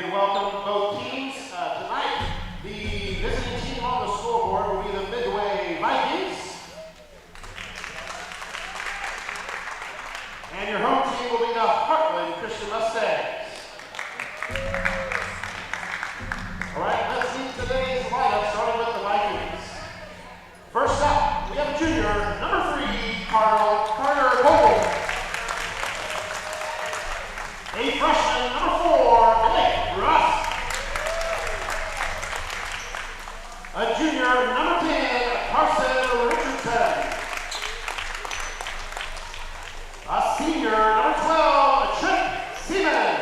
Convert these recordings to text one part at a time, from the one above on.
and welcome both teams. Tonight, the visiting team on the scoreboard will be the Midway Vikings. And your home team will be the Heartland Christian Mustangs. All right, let's see today's lineup, starting with the Vikings. First up, we have a junior, number 3, Carter Cole. A freshman, number 4, Blake Russ. A junior, number 10, Carson Richardson. A senior, number 12, Trent Seaman.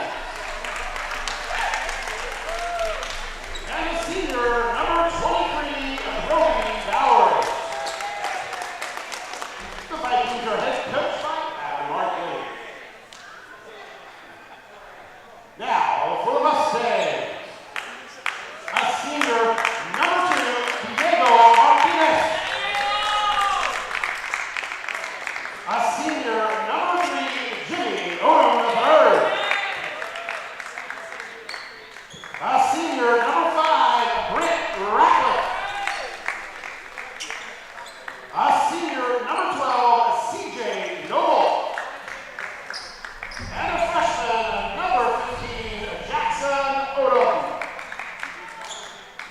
And a senior, number 23, Brody Bowers. The Vikings are head coached by Adam Markley. Now, for the Mustangs, a senior, number 2, Diego Martinez. A senior, number 3, Jimmy Odom III. A senior, number 5, Brent Ratcliffe. A senior, number 12, CJ Noble. And a freshman, number 15, Jackson Odom.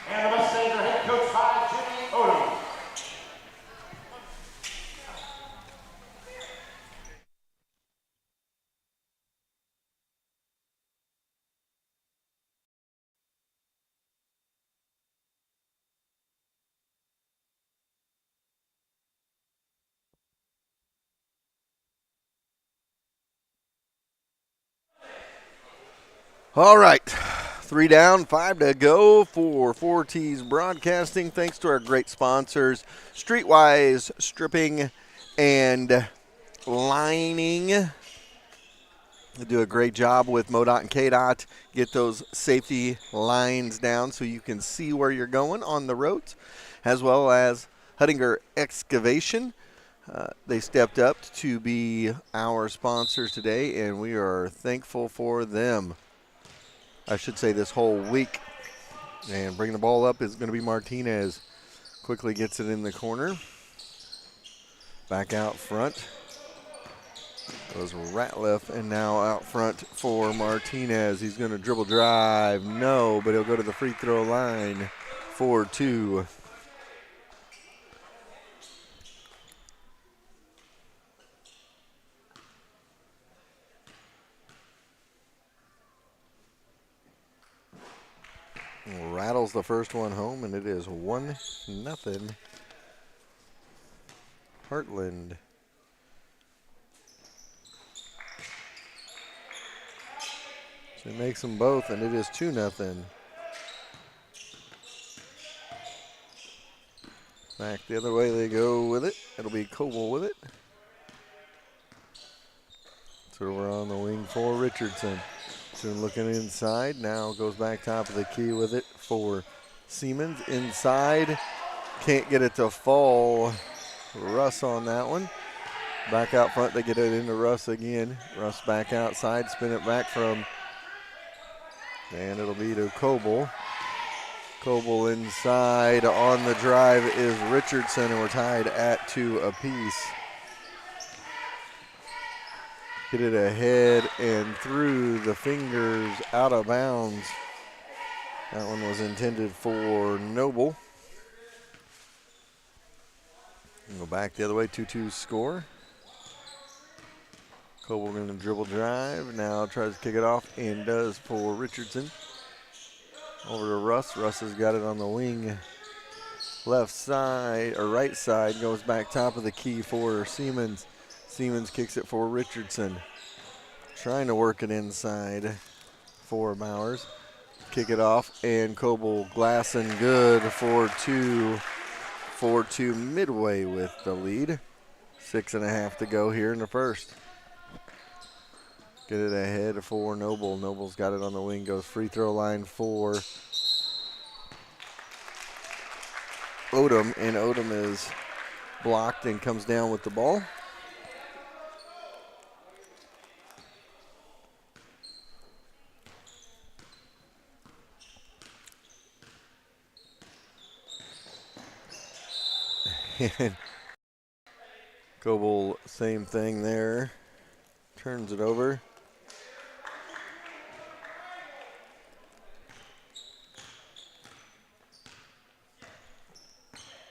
And the Mustangs are head coached by Jimmy Odom. All right, 3 down, 5 to go for 4T's Broadcasting. Thanks to our great sponsors, Streetwise Stripping and Lining. They do a great job with MoDOT and KDOT. Get those safety lines down so you can see where you're going on the roads, as well as Huttinger Excavation. They stepped up to be our sponsors today, and we are thankful for them. I should say this whole week. And bringing the ball up is going to be Martinez. Quickly gets it in the corner. Back out front. Goes Ratliff, and now out front for Martinez. He's going to dribble drive. No, but he'll go to the free throw line for 2. Rattles the first one home, and it is 1-0 Heartland. So he makes them both, and it is 2-0. Back the other way they go with it. It'll be Coble with it. So we're on the wing for Richardson. Soon looking inside, now goes back top of the key with it for Siemens. Inside, can't get it to fall. Russ on that one. Back out front, they get it into Russ again. Russ back outside, spin it back from, and it'll be to Coble. Coble inside, on the drive is Richardson, and we're tied at 2 apiece. Hit it ahead and through the fingers, out of bounds. That one was intended for Noble. Go back the other way, 2-2 score. Coble going to dribble drive. Now tries to kick it off and does for Richardson. Over to Russ. Russ has got it on the wing. Left side, or right side, goes back top of the key for Siemens. Siemens kicks it for Richardson. Trying to work it inside for Bowers. Kick it off, and Coble glass and good for 2. 4-2 Midway with the lead. 6.5 to go here in the first. Get it ahead for Noble. Noble's got it on the wing, goes free throw line for Odom, and Odom is blocked and comes down with the ball. And Coble, same thing there. Turns it over.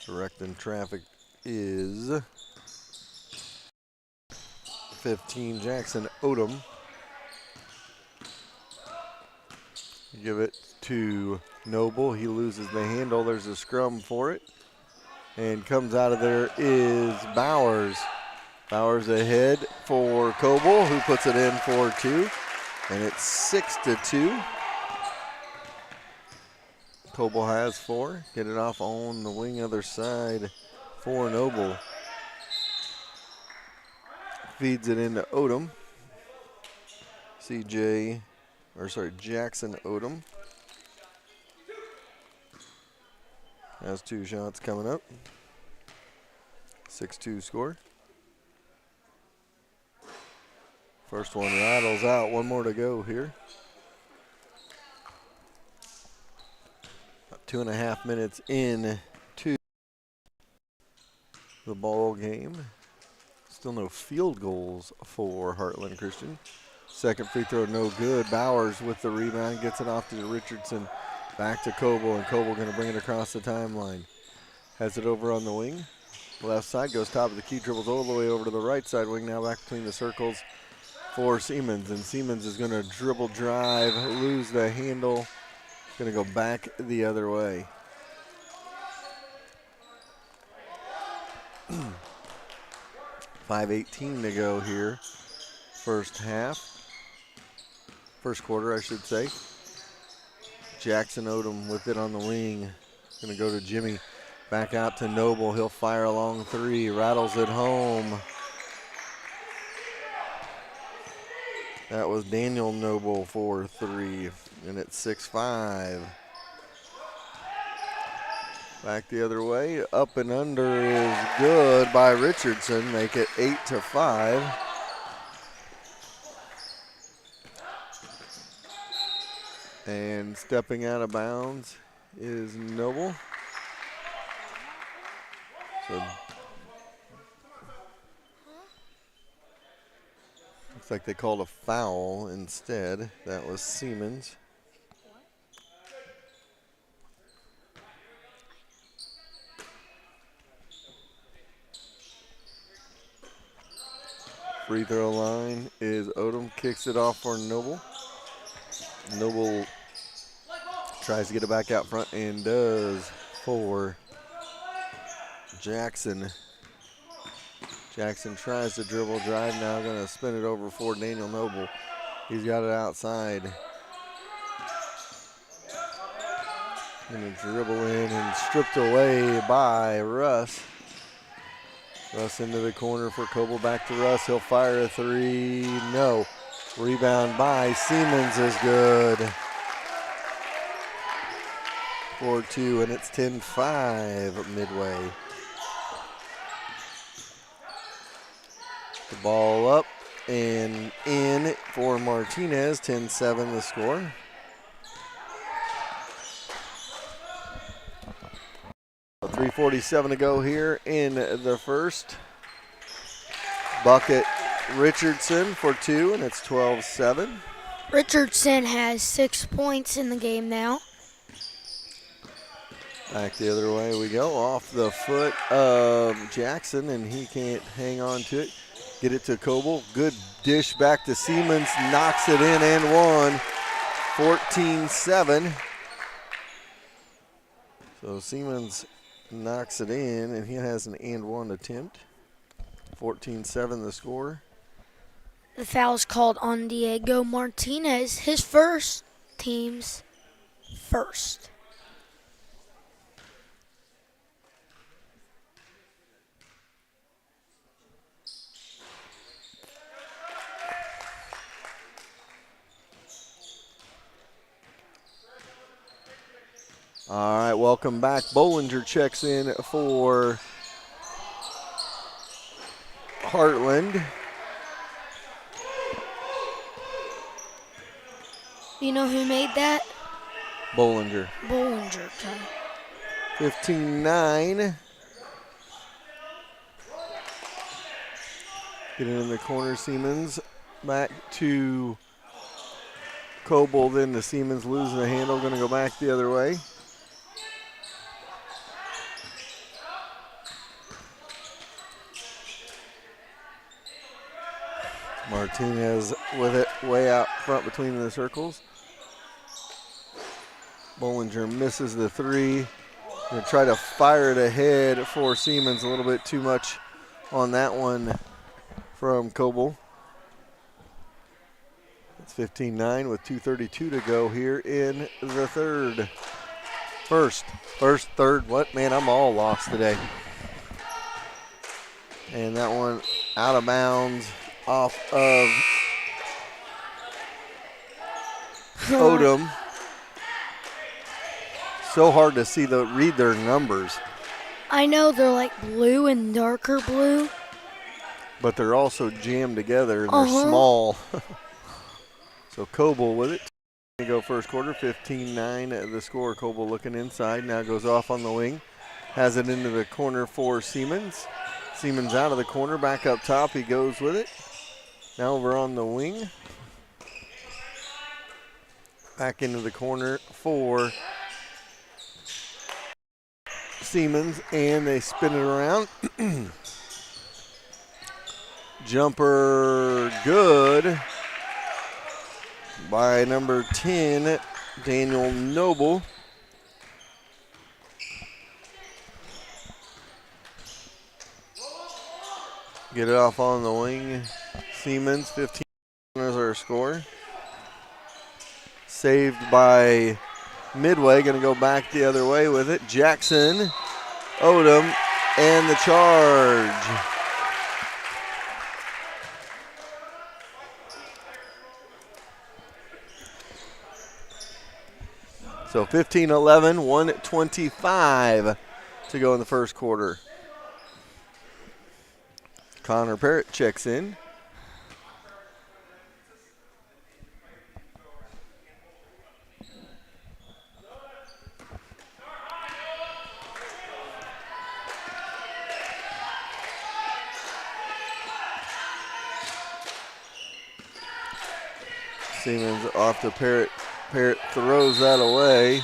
Directing traffic is 15, Jackson Odom. Give it to Noble. He loses the handle. There's a scrum for it. And comes out of there is Bowers. Bowers ahead for Coble, who puts it in for 2. And it's 6-2. Coble has 4. Get it off on the wing other side for Noble. Feeds it into Odom. Jackson Odom has 2 shots coming up. 6-2 score. First one rattles out. 1 more to go here. About 2.5 minutes in to the ball game. Still no field goals for Heartland Christian. Second free throw no good. Bowers with the rebound, gets it off to Richardson. Back to Coble, and Coble going to bring it across the timeline. Has it over on the wing. Left side, goes top of the key, dribbles all the way over to the right side wing. Now back between the circles for Siemens, and Siemens is going to dribble drive, lose the handle. Going to go back the other way. .5:18 to go here. First quarter, I should say. Jackson Odom with it on the wing. Going to go to Jimmy. Back out to Noble. He'll fire a long 3. Rattles it home. That was Daniel Noble for 3. And it's 6-5. Back the other way. Up and under is good by Richardson. Make it 8-5. And stepping out of bounds is Noble. So looks like they called a foul instead. That was Siemens. Free throw line is Odom. Kicks it off for Noble. Noble tries to get it back out front and does for Jackson. Jackson tries to dribble drive, now going to spin it over for Daniel Noble. He's got it outside. Going to dribble in and stripped away by Russ. Russ into the corner for Coble, back to Russ. He'll fire a 3. No. Rebound by Siemens is good. 4-2, and it's 10-5 Midway. The ball up and in for Martinez. 10-7 the score. .347 to go here in the first. Bucket Richardson for 2, and it's 12-7. Richardson has 6 points in the game now. Back the other way we go. Off the foot of Jackson, and he can't hang on to it. Get it to Coble. Good dish back to Siemens. Knocks it in and one. 14-7. So Siemens knocks it in, and he has an and one attempt. 14-7 the score. The foul's called on Diego Martinez, his first, team's first. All right, welcome back. Bollinger checks in for Heartland. You know who made that? Bollinger. Bollinger. 15-9. Get it in the corner, Siemens. Back to Coble, then to Siemens, losing the handle. Going to go back the other way. Martinez with it way out front between the circles. Bollinger misses the three. Going to try to fire it ahead for Siemens. A little bit too much on that one from Coble. It's 15-9 with 2:32 to go here in the third. First, third, what? Man, I'm all lost today. And that one out of bounds off of Odom. So hard to see read their numbers. I know they're like blue and darker blue. But they're also jammed together and they're small. So Coble with it. Go first quarter, 15-9 the score. Coble looking inside, now goes off on the wing. Has it into the corner for Siemens. Siemens out of the corner, back up top, he goes with it. Now over on the wing. Back into the corner for Siemens, and they spin it around. Jumper good by number 10, Daniel Noble. Get it off on the wing. Siemens, 15 is our score. Saved by Midway, going to go back the other way with it. Jackson, Odom, and the charge. So 15-11, 1:25 to go in the first quarter. Connor Parrott checks in. Siemens off to Parrott. Parrott throws that away.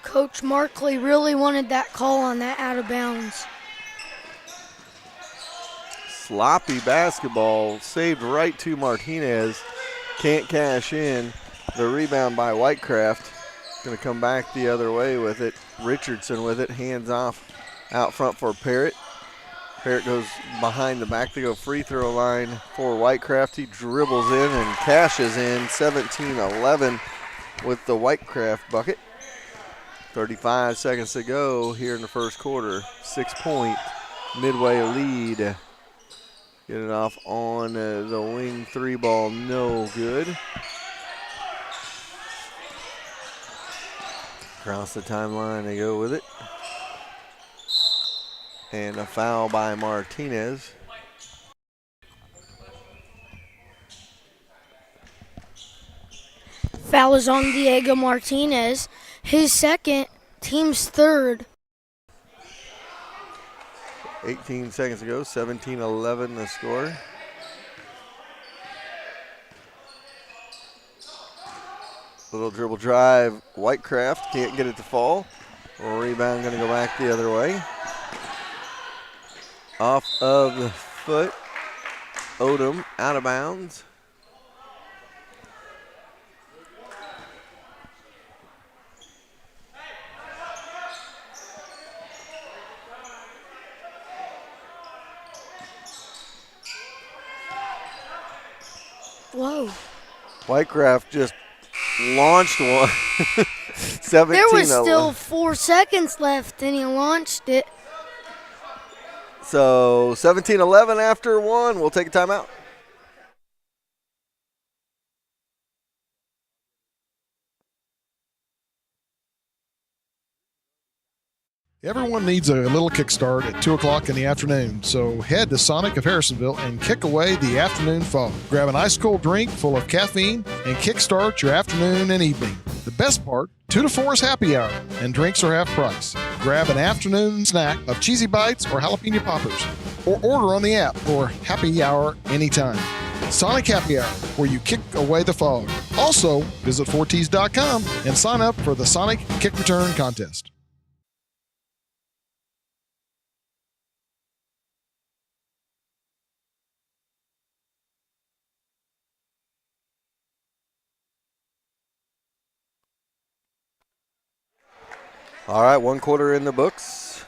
Coach Markley really wanted that call on that out of bounds. Sloppy basketball, saved right to Martinez. Can't cash in. The rebound by Whitecraft. Going to come back the other way with it. Richardson with it, hands off out front for Parrott. Parrott goes behind the back to go free throw line for Whitecraft. He dribbles in and cashes in. 17-11 with the Whitecraft bucket. 35 seconds to go here in the first quarter. 6-point Midway lead. Get it off on the wing, three ball, no good. Across the timeline, they go with it. And a foul by Martinez. Foul is on Diego Martinez. His second, team's third. 18 seconds to go, 17-11 the score. Little dribble drive, Whitecraft can't get it to fall. Rebound going to go back the other way. Off of the foot, Odom out of bounds. Whoa. Whitecraft just launched one. 17-11. There was still 4 seconds left and he launched it. So 17-11 after one. We'll take a timeout. Everyone needs a little kickstart at 2 o'clock in the afternoon, so head to Sonic of Harrisonville and kick away the afternoon fog. Grab an ice-cold drink full of caffeine and kickstart your afternoon and evening. The best part, 2 to 4 is happy hour, and drinks are half price. Grab an afternoon snack of cheesy bites or jalapeno poppers, or order on the app for happy hour anytime. Sonic Happy Hour, where you kick away the fog. Also, visit 4ts.com and sign up for the Sonic Kick Return Contest. All right, 1 quarter in the books.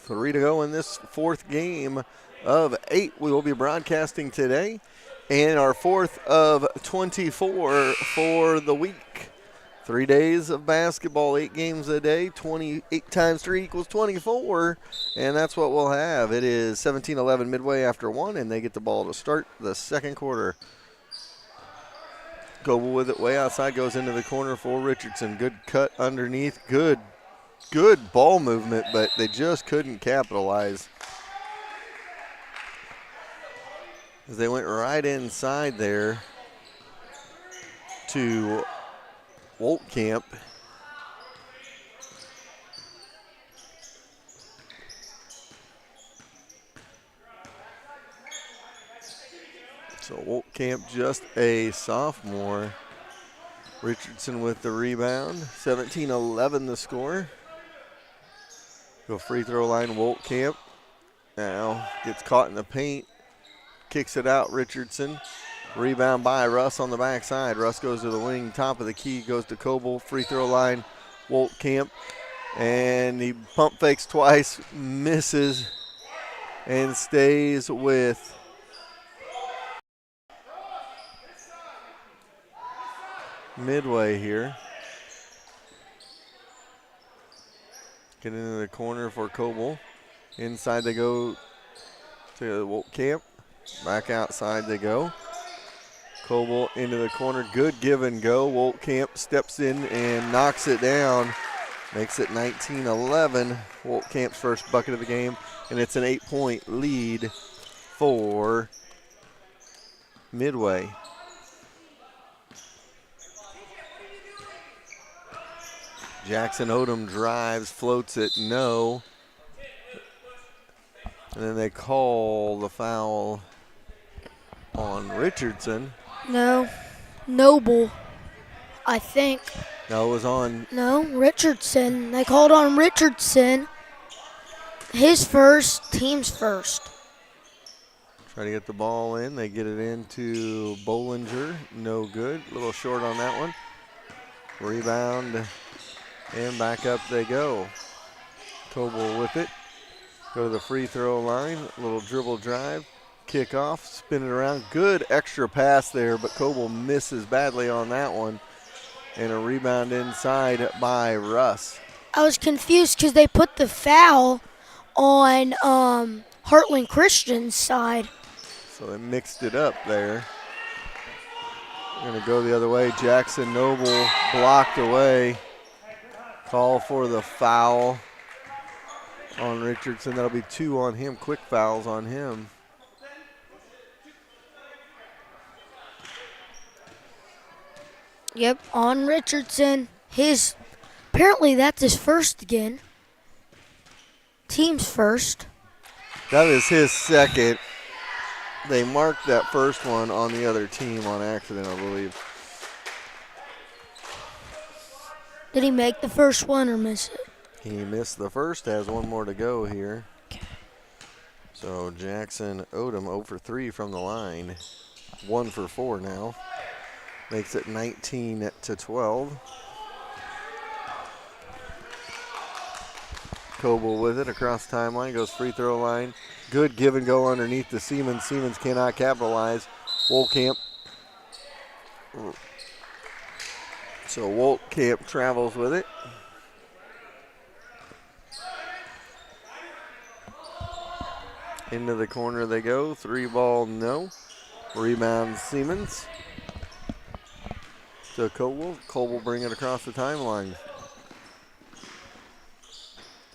3 to go in this 4th game of 8 we will be broadcasting today, and our 4th of 24 for the week. 3 days of basketball, 8 games a day, 28 times 3 equals 24, and that's what we'll have. It is 17-11 Midway after 1, and they get the ball to start the 2nd quarter. Goebel with it way outside, goes into the corner for Richardson. Good cut underneath, good ball movement, but they just couldn't capitalize. As they went right inside there to Woltkamp. So Woltkamp, just a sophomore. Richardson with the rebound. 17-11 the score. Go free throw line, Woltkamp. Now gets caught in the paint. Kicks it out, Richardson. Rebound by Russ on the backside. Russ goes to the wing, top of the key, goes to Coble. Free throw line, Woltkamp. And he pump fakes twice, misses, and stays with Midway here. Get into the corner for Coble. Inside they go to Woltkamp. Back outside they go. Coble into the corner. Good give and go. Woltkamp steps in and knocks it down. Makes it 19-11. Woltkamp's first bucket of the game. And it's an 8-point lead for Midway. Jackson Odom drives, floats it, no. And then they call the foul on Richardson. No, Noble, I think. No, it was on. No, Richardson. They called on Richardson. His first, team's first. Try to get the ball in. They get it into Bollinger. No good. A little short on that one. Rebound. And back up they go. Coble with it. Go to the free throw line. A little dribble drive. Kick off. Spin it around. Good extra pass there, but Coble misses badly on that one. And a rebound inside by Russ. I was confused because they put the foul on Heartland Christian's side. So they mixed it up there. Going to go the other way. Jackson Noble blocked away. Call for the foul on Richardson. That'll be 2 on him. Quick fouls on him. Yep, on Richardson. Apparently that's his first again. Team's first. That is his second. They marked that first one on the other team on accident, I believe. Did he make the first one or miss it? He missed the first, has one more to go here. Okay. So Jackson Odom 0 for 3 from the line. 1 for 4 now. Makes it 19-12. Coble with it across the timeline, goes free throw line. Good give and go underneath the Siemens. Siemens cannot capitalize. Woltkamp. So Woltkamp travels with it. Into the corner they go. 3 ball, no. Rebound Siemens. To Coble. Coble bring it across the timeline.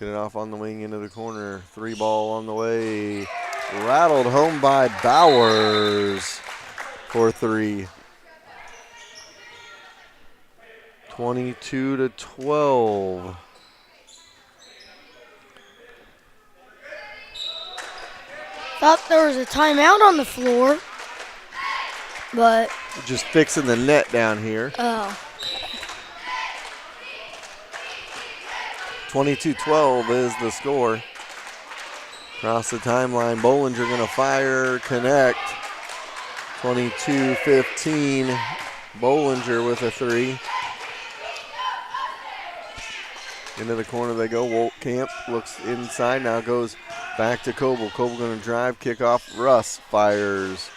Get it off on the wing into the corner. 3 ball on the way. Rattled home by Bowers for 3. 22-12. Thought there was a timeout on the floor, but Just fixing the net down here. oh, 22-12 is the score. Across the timeline, Bollinger going to fire, connect. 22-15, Bollinger with a 3. Into the corner they go. Woltkamp looks inside, now goes back to Coble. Coble going to drive, kick off. Russ fires.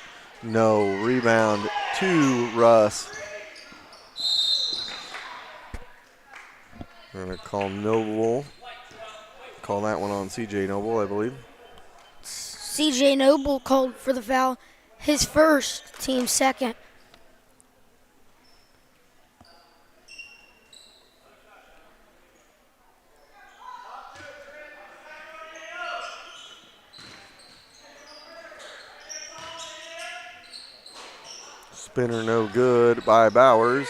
No. Rebound to Russ. We're going to call Noble. Call that one on CJ Noble, I believe. CJ Noble called for the foul, his first, team second. Spinner no good by Bowers.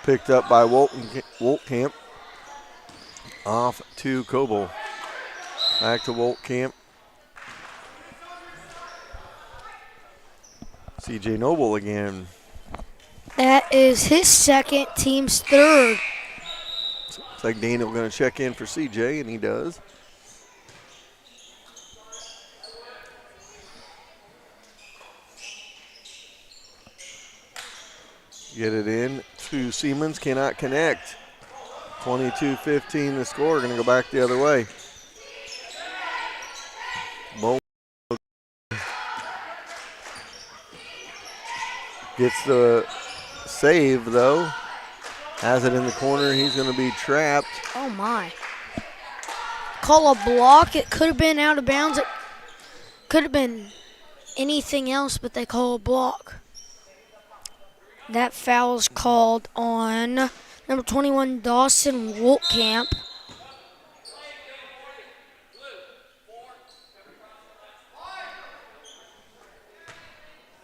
Picked up by Woltkamp. Off to Coble. Back to Woltkamp. CJ Noble again. That is his second, team's third. Looks like Daniel going to check in for CJ, and he does. Get it in to Siemens, cannot connect. 22-15 the score, going to go back the other way. Bowl gets the save though. Has it in the corner, he's going to be trapped. Oh my. Call a block, it could have been out of bounds. It could have been anything else, but they call a block. That foul is called on number 21, Dawson Woltkamp.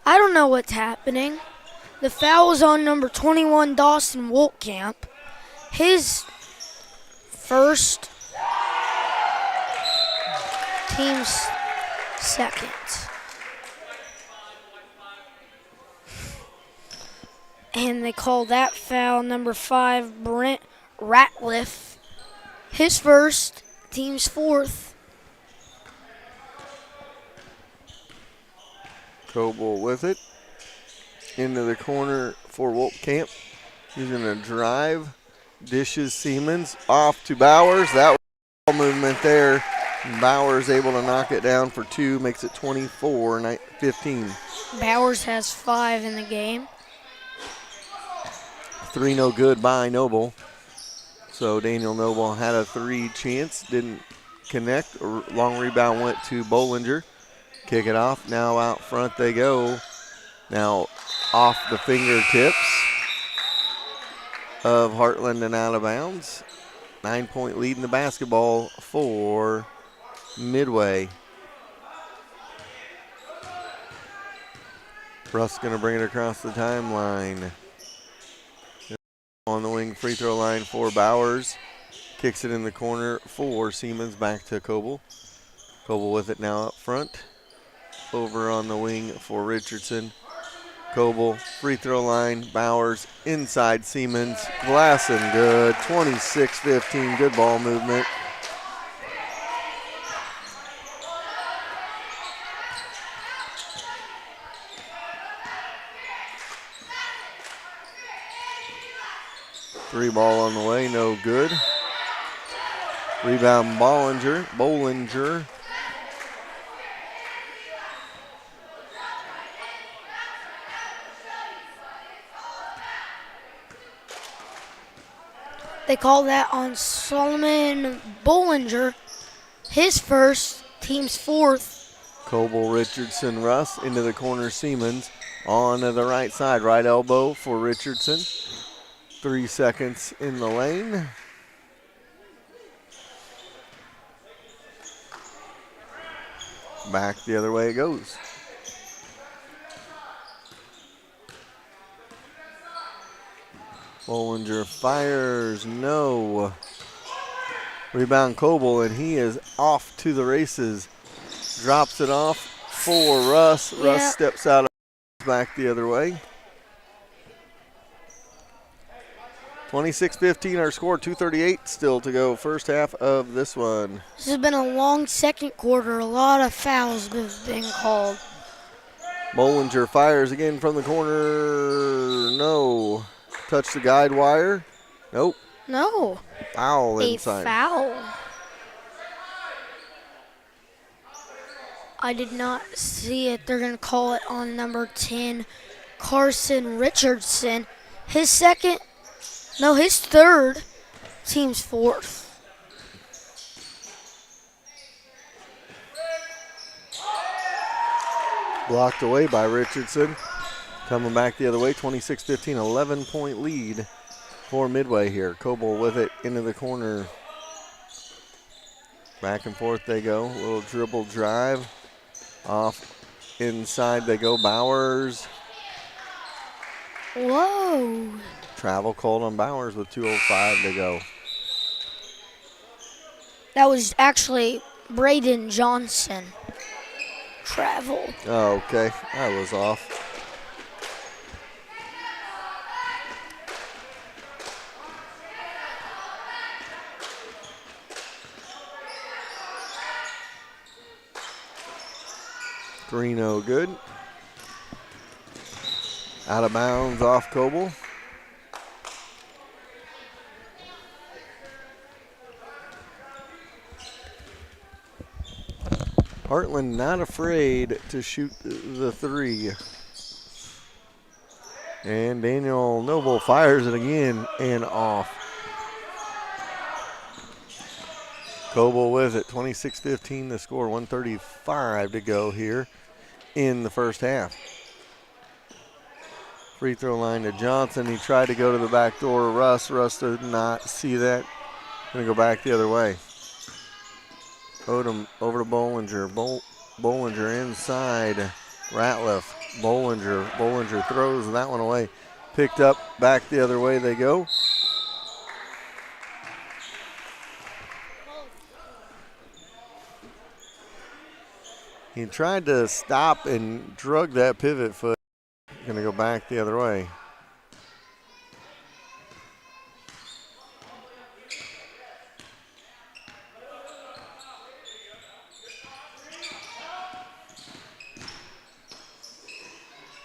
I don't know what's happening. The foul is on number 21, Dawson Woltkamp. His first, team's second. And they call that foul number 5, Brent Ratliff. His first, team's fourth. Coble with it. Into the corner for Woltkamp. He's going to drive. Dishes Siemens. Off to Bowers. That was ball movement there. Bowers able to knock it down for 2. Makes it 24-15. Bowers has 5 in the game. 3 no good by Noble. So Daniel Noble had a 3 chance. Didn't connect. A long rebound went to Bollinger. Kick it off. Now out front they go. Now off the fingertips of Heartland and out of bounds. 9-point lead in the basketball for Midway. Russ going to bring it across the timeline. On the wing free throw line for Bowers. Kicks it in the corner for Siemens. Back to Coble. Coble with it now up front. Over on the wing for Richardson. Coble, free throw line, Bowers, inside Siemens, glass and good, 26-15, good ball movement. Three ball on the way, no good. Rebound Bollinger. They call that on Solomon Bollinger. His first, team's fourth. Coble, Richardson, Russ into the corner. Siemens on the right side. Right elbow for Richardson. 3 seconds in the lane. Back the other way it goes. Bollinger fires, no. Rebound Coble, and he is off to the races. Drops it off for Russ. Yeah. Russ steps out, back the other way. 26-15 our score, 2:38 still to go. First half of this one. This has been a long second quarter. A lot of fouls have been called. Bollinger fires again from the corner. No. Touch the guide wire. Nope. No. Foul A inside. foul. I did not see it. They're going to call it on number 10, Carson Richardson. His second, no, his third, team's fourth. Blocked away by Richardson. Coming back the other way, 26-15, 11-point lead for Midway here. Coble with it into the corner. Back and forth they go. Little dribble drive. Off inside they go. Bowers. Whoa. Travel called on Bowers with 2:05 to go. That was actually Braden Johnson. Travel. Oh, okay. That was off. Greeno good. Out of bounds off Coble. Heartland not afraid to shoot the three. And Daniel Noble fires it again and off. Coble with it, 26-15 the score, 1:35 to go here in the first half. Free throw line to Johnson. He tried to go to the back door. Russ did not see that. Gonna go back the other way. Odom over to Bollinger. Bollinger inside. Ratliff. Bollinger throws that one away. Picked up, back the other way they go. He tried to stop and drug that pivot foot. Gonna go back the other way.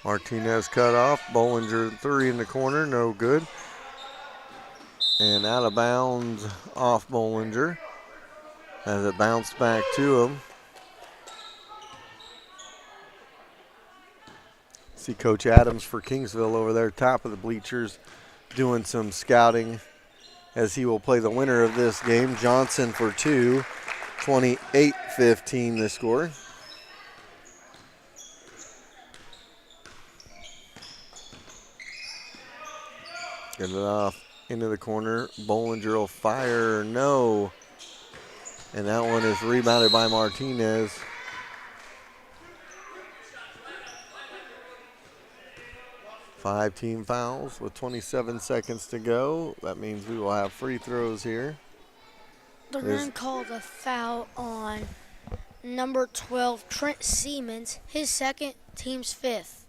Martinez cut off. Bollinger three in the corner, no good. And out of bounds off Bollinger as it bounced back to him. See Coach Adams for Kingsville over there, top of the bleachers, doing some scouting as he will play the winner of this game. Johnson for two, 28-15 the score. Get it off into the corner. Bollinger will fire, no. And that one is rebounded by Martinez. Five team fouls with 27 seconds to go. That means we will have free throws here. They're going to call the foul on number 12, Trent Siemens. His second, team's fifth.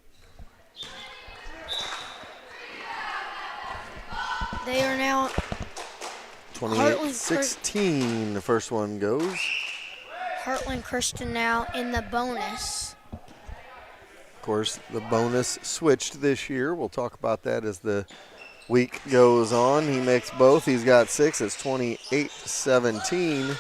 They are now 28-16, the first one goes. Heartland Christian now in the bonus. Of course, the bonus switched this year. We'll talk about that as the week goes on. He makes both. He's got six. It's 28-17.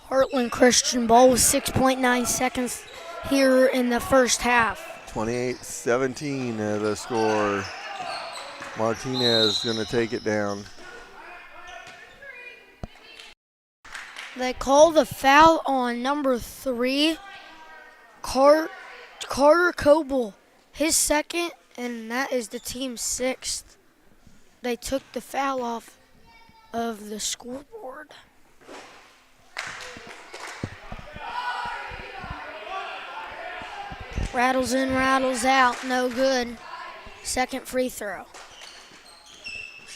Heartland Christian ball with 6.9 seconds here in the first half. 28-17 the score. Martinez going to take it down. They call the foul on number 3, Carter Coble, his second, and that is the team's 6th. They took the foul off of the scoreboard. Rattles in, rattles out, no good. Second free throw.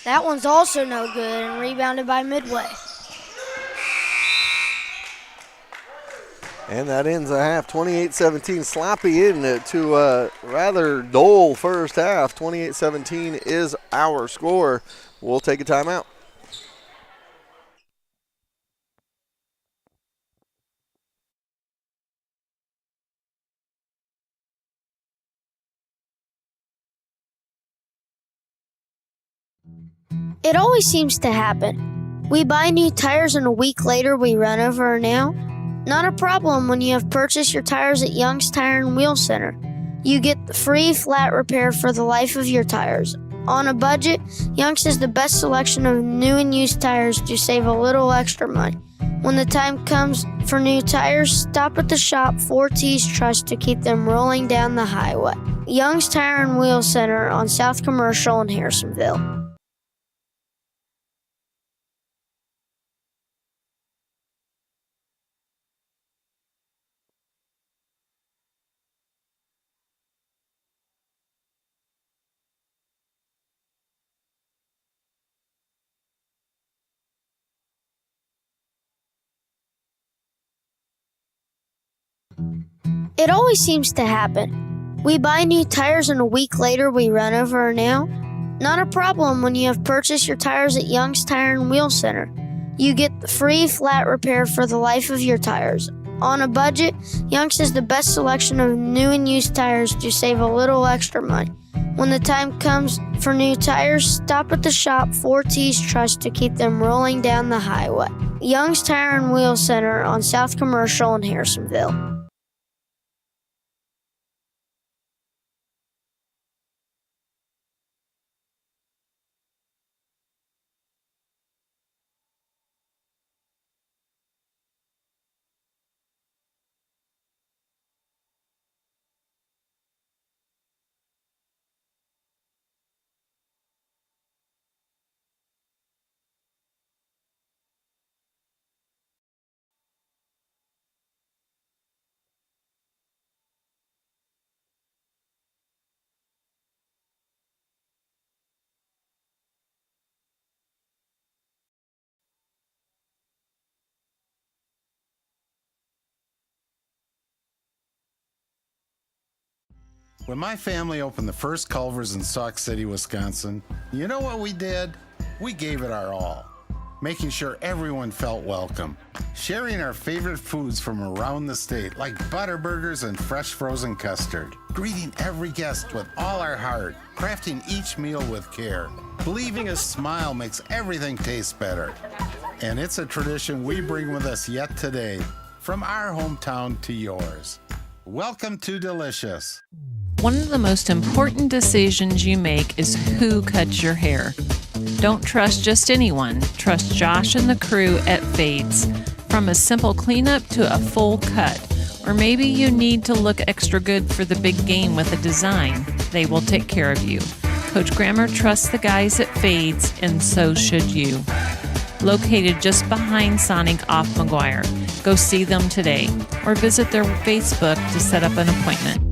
That one's also no good and rebounded by Midway. And that ends the half, 28-17. Sloppy in to a rather dull first half. 28-17 is our score. We'll take a timeout. It always seems to happen. We buy new tires and a week later we run over a nail. Not a problem when you have purchased your tires at Young's Tire and Wheel Center. You get the free flat repair for the life of your tires. On a budget, Young's has the best selection of new and used tires to save a little extra money. When the time comes for new tires, stop at the shop 4T's Trust to keep them rolling down the highway. Young's Tire and Wheel Center on South Commercial in Harrisonville. It always seems to happen. We buy new tires and a week later we run over a nail. Not a problem when you have purchased your tires at Young's Tire and Wheel Center. You get the free flat repair for the life of your tires. On a budget, Young's has the best selection of new and used tires to save a little extra money. When the time comes for new tires, stop at the shop 4T's Trust to keep them rolling down the highway. Young's Tire and Wheel Center on South Commercial in Harrisonville. When my family opened the first Culver's in Sauk City, Wisconsin, you know what we did? We gave it our all, making sure everyone felt welcome, sharing our favorite foods from around the state like Butterburgers and fresh frozen custard, greeting every guest with all our heart, crafting each meal with care, believing a smile makes everything taste better. And it's a tradition we bring with us yet today, from our hometown to yours. Welcome to Delicious. One of the most important decisions you make is who cuts your hair. Don't trust just anyone. Trust Josh and the crew at Fades. From a simple cleanup to a full cut. Or maybe you need to look extra good for the big game with a design. They will take care of you. Coach Grammer trusts the guys at Fades, and so should you. Located just behind Sonic off McGuire. Go see them today or visit their Facebook to set up an appointment.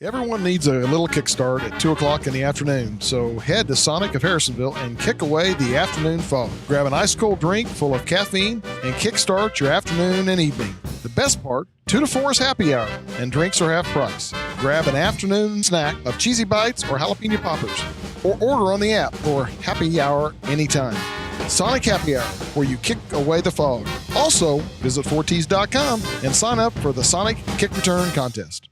Everyone needs a little kickstart at 2 o'clock in the afternoon, so head to Sonic of Harrisonville and kick away the afternoon fog. Grab an ice-cold drink full of caffeine and kickstart your afternoon and evening. The best part, 2 to 4 is happy hour, and drinks are half price. Grab an afternoon snack of cheesy bites or jalapeno poppers, or order on the app for happy hour anytime. Sonic Happy Hour, where you kick away the fog. Also, visit 4ts.com and sign up for the Sonic Kick Return Contest.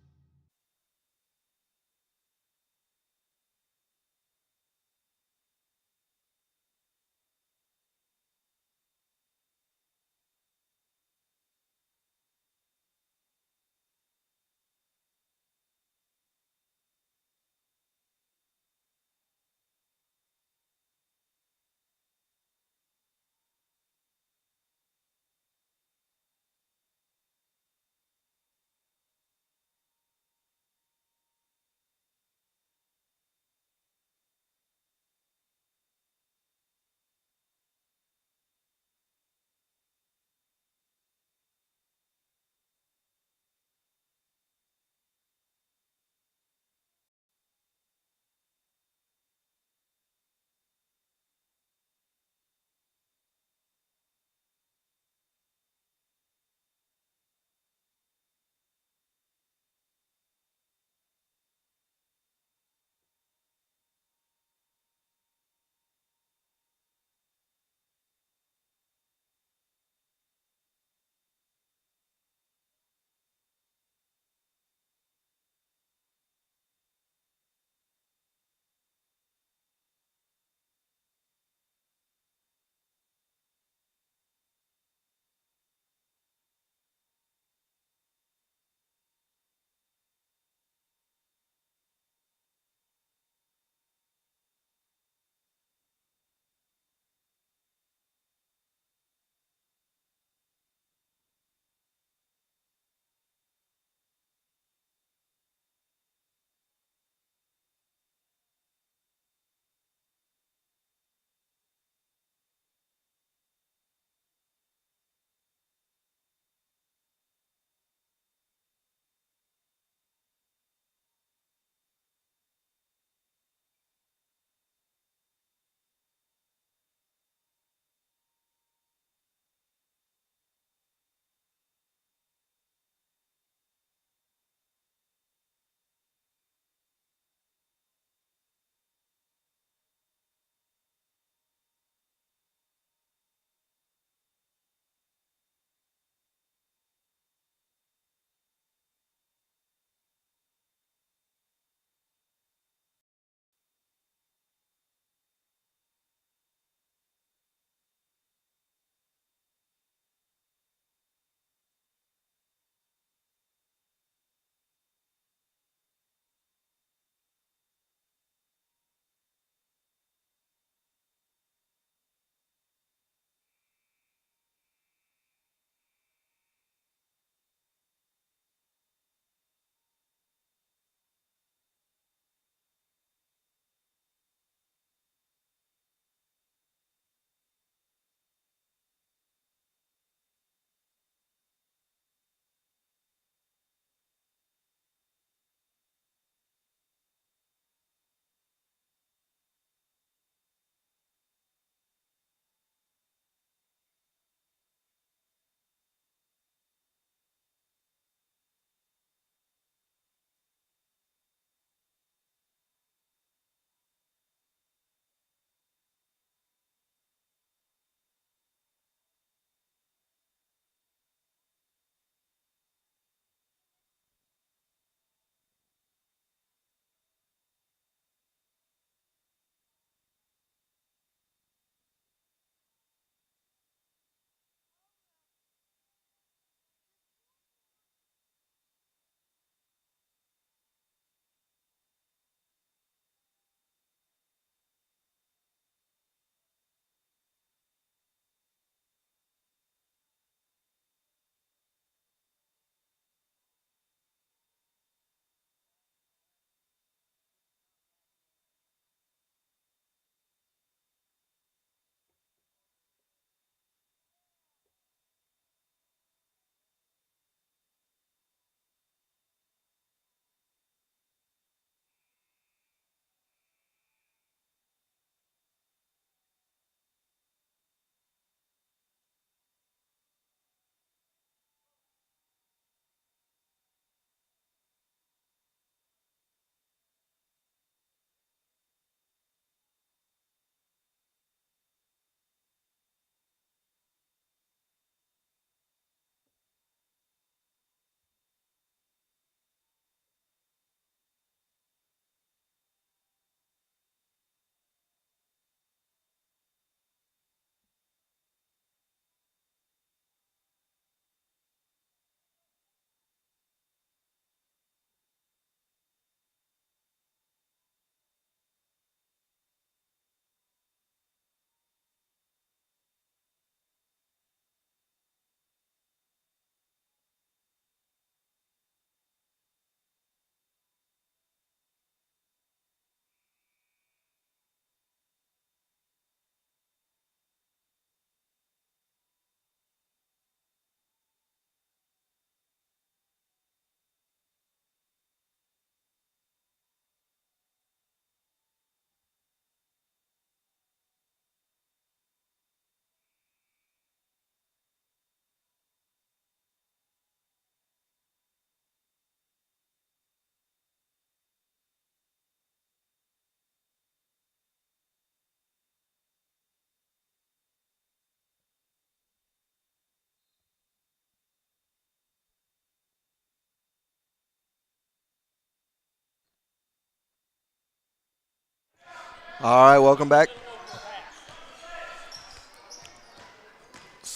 All right, welcome back.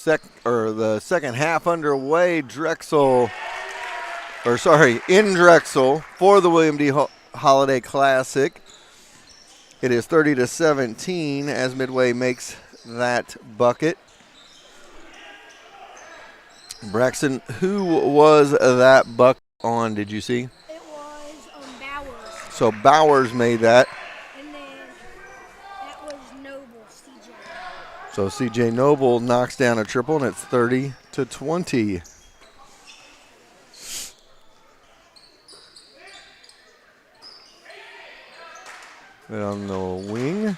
The second half underway. in Drexel for the William D. Holiday Classic. It is 30-17 as Midway makes that bucket. Braxton, who was that bucket on, did you see? It was Bowers. So Bowers made that. And then that was Noble, CJ. So CJ Noble knocks down a triple, and it's 30-20. And on the wing,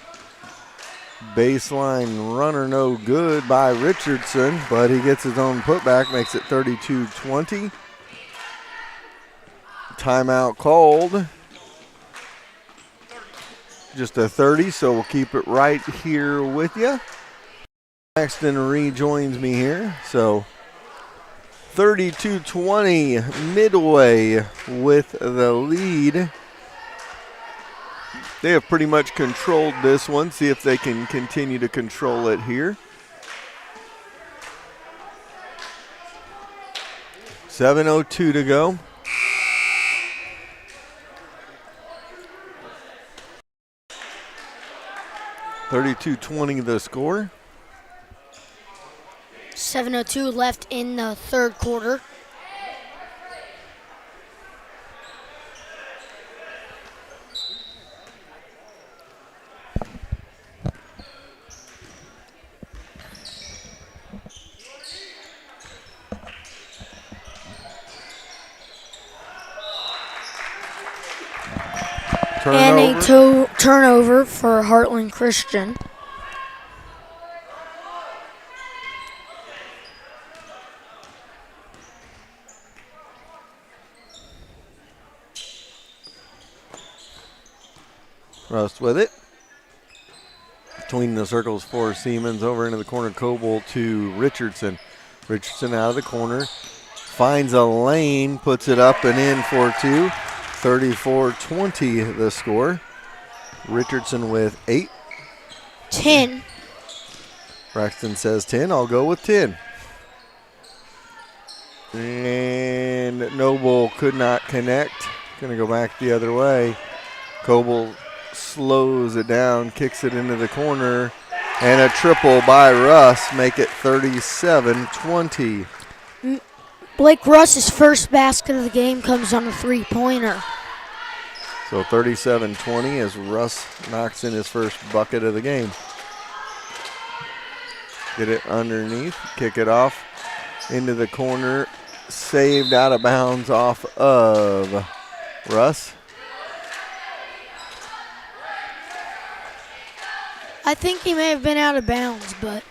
baseline runner no good by Richardson, but he gets his own putback, makes it 32-20. Timeout called. Just a 30, so we'll keep it right here with you. Paxton rejoins me here, so 32-20, Midway with the lead. They have pretty much controlled this one. See if they can continue to control it here. 7:02 to go. $32-20 the score. 7:02 left in the third quarter. And a turnover for Heartland Christian. Rust with it. Between the circles for Siemens, over into the corner, Coble to Richardson. Richardson out of the corner, finds a lane, puts it up and in for two. 34-20 the score. Richardson with 8. 10. Braxton says 10. I'll go with 10. And Noble could not connect. Going to go back the other way. Coble slows it down, kicks it into the corner, and a triple by Russ, make it 37-20. Blake Russ's first basket of the game comes on a three-pointer. So 37-20 as Russ knocks in his first bucket of the game. Get it underneath, kick it off into the corner, saved out of bounds off of Russ. I think he may have been out of bounds, but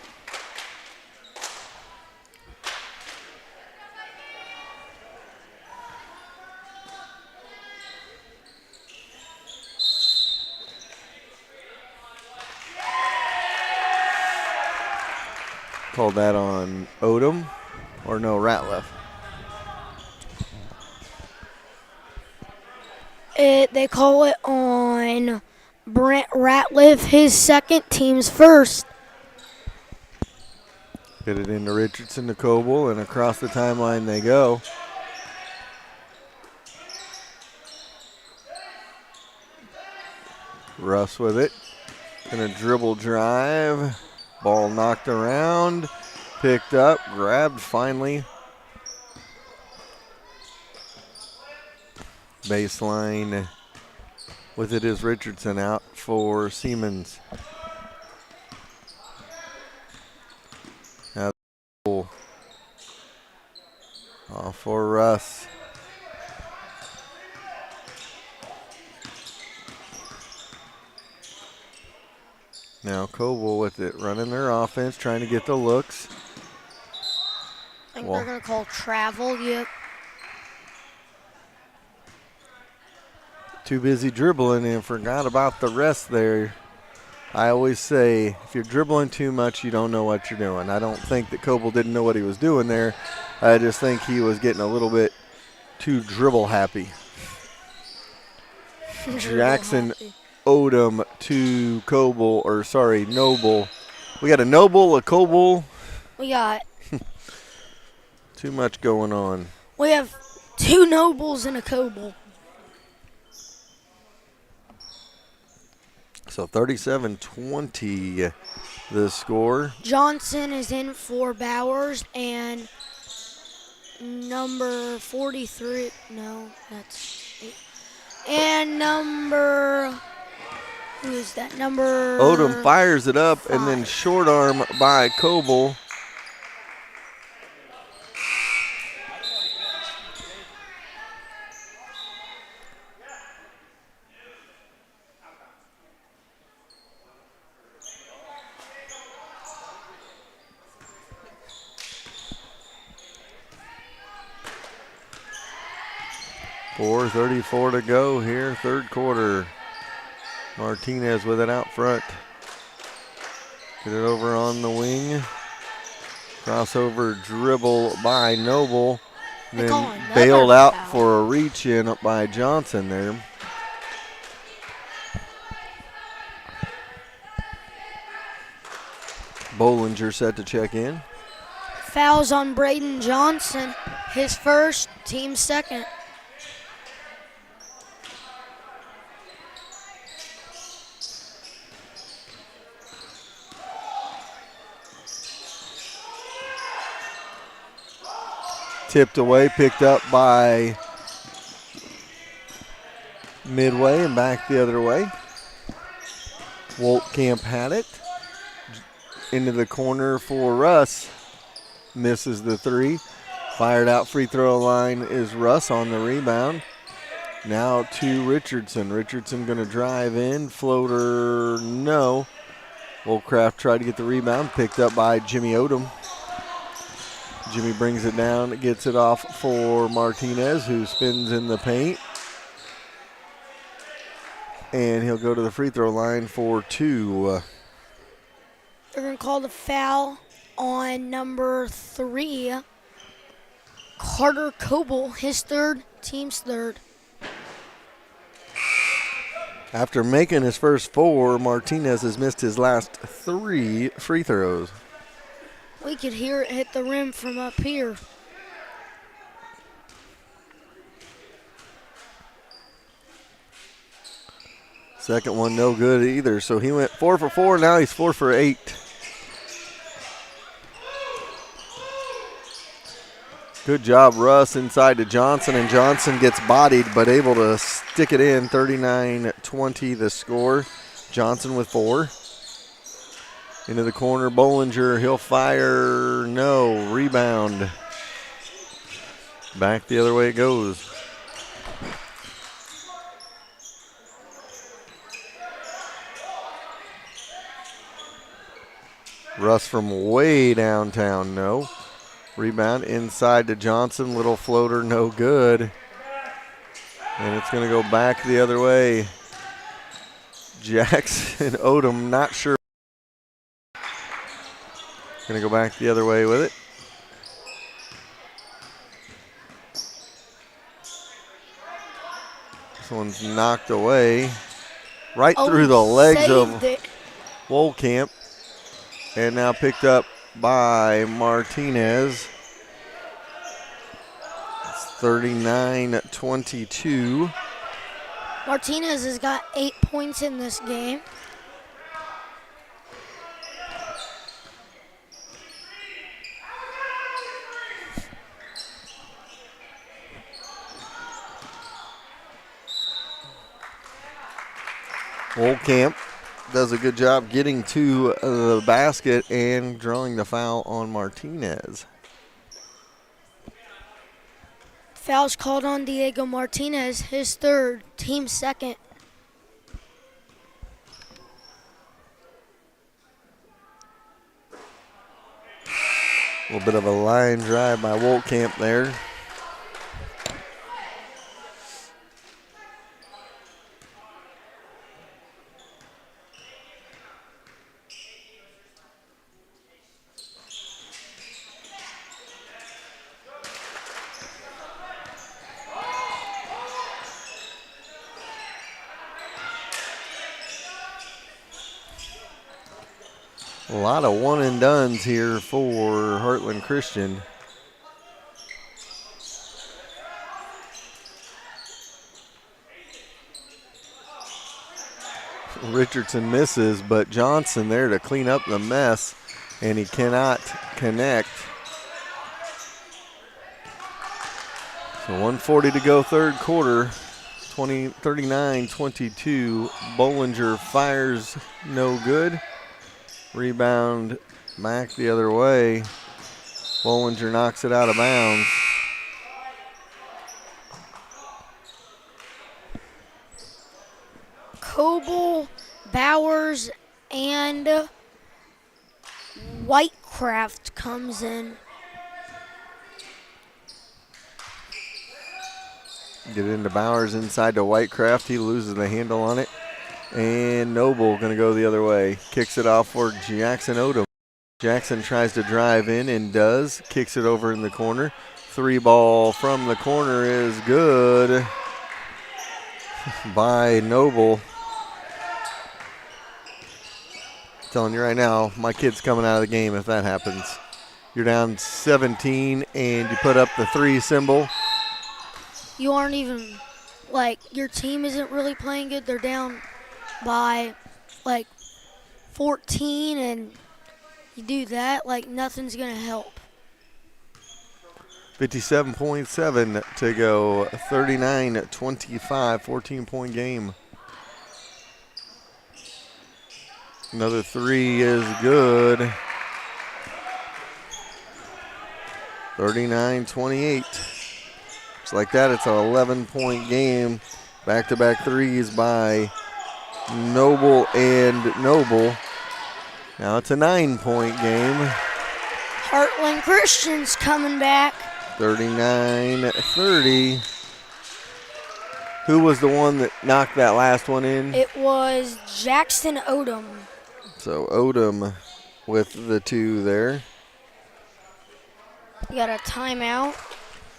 called that on Odom, or no, Ratliff. They call it on Brent Ratliff, his second, team's first. Get it into Richardson to Coble, and across the timeline they go. Russ with it. Gonna dribble drive. Ball knocked around. Picked up, grabbed finally. Baseline with it is Richardson out for Siemens. Now off for Russ. Now Coble with it, running their offense, trying to get the looks. I think they're going to call travel, yep. Too busy dribbling and forgot about the rest there. I always say, if you're dribbling too much, you don't know what you're doing. I don't think that Coble didn't know what he was doing there. I just think he was getting a little bit too dribble happy. Jackson Odom to Noble. We got a Noble, a Coble. We got. Too much going on. We have 2 Nobles and a Coble. So 37-20 the score. Johnson is in for Bowers, and number 43. No, that's 8. And who is that? Number. Odom fires it up, and then 5. short arm by Coble. .434 to go here, third quarter. Martinez with it out front. Get it over on the wing. Crossover dribble by Noble. Then bailed out for a reach in by Johnson there. Bollinger set to check in. Fouls on Braden Johnson. His first, team second. Tipped away, picked up by Midway and back the other way. Woltkamp had it. Into the corner for Russ. Misses the 3. Fired out free throw line is Russ on the rebound. Now to Richardson. Richardson going to drive in. Floater, no. Woolcraft tried to get the rebound. Picked up by Jimmy Odom. Jimmy brings it down, gets it off for Martinez, who spins in the paint. And he'll go to the free throw line for 2. They're going to call the foul on number 3, Carter Coble, his third, team's third. After making his first 4, Martinez has missed his last 3 free throws. We could hear it hit the rim from up here. Second one no good either, so he went 4 for 4, now he's 4 for 8. Good job, Russ, inside to Johnson, and Johnson gets bodied but able to stick it in. 39-20 the score. Johnson with 4. Into the corner, Bollinger, he'll fire, no, rebound. Back the other way it goes. Russ from way downtown, no. Rebound inside to Johnson, little floater, no good. And it's going to go back the other way. Jackson Odom, not sure. Going to go back the other way with it. This one's knocked away. Right through the legs of Woolcamp. And now picked up by Martinez. It's 39-22. Martinez has got 8 points in this game. Woolcamp does a good job getting to the basket and drawing the foul on Martinez. Foul's called on Diego Martinez, his third, team second. A little bit of a line drive by Woolcamp there. A lot of one and dones here for Heartland Christian. Richardson misses, but Johnson there to clean up the mess, and he cannot connect. So 1:40 to go, third quarter. 39-22. Bollinger fires, no good. Rebound back the other way. Bollinger knocks it out of bounds. Coble, Bowers, and Whitecraft comes in. Get into Bowers inside to Whitecraft. He loses the handle on it. And Noble going to go the other way. Kicks it off for Jackson Odom. Jackson tries to drive in and does. Kicks it over in the corner. 3-ball from the corner is good by Noble. Telling you right now, my kid's coming out of the game if that happens. You're down 17 and you put up the 3 symbol. You aren't even, like, your team isn't really playing good. They're down by, like, 14, and you do that, like, nothing's going to help. 57.7 to go, 39-25, 14-point game. Another 3 is good. 39-28. Just like that, it's an 11-point game. Back-to-back threes by Noble and Noble. Now it's a 9-point game. Heartland Christian's coming back. 39-30. Who was the one that knocked that last one in? It was Jackson Odom. So Odom with the 2 there. We got a timeout.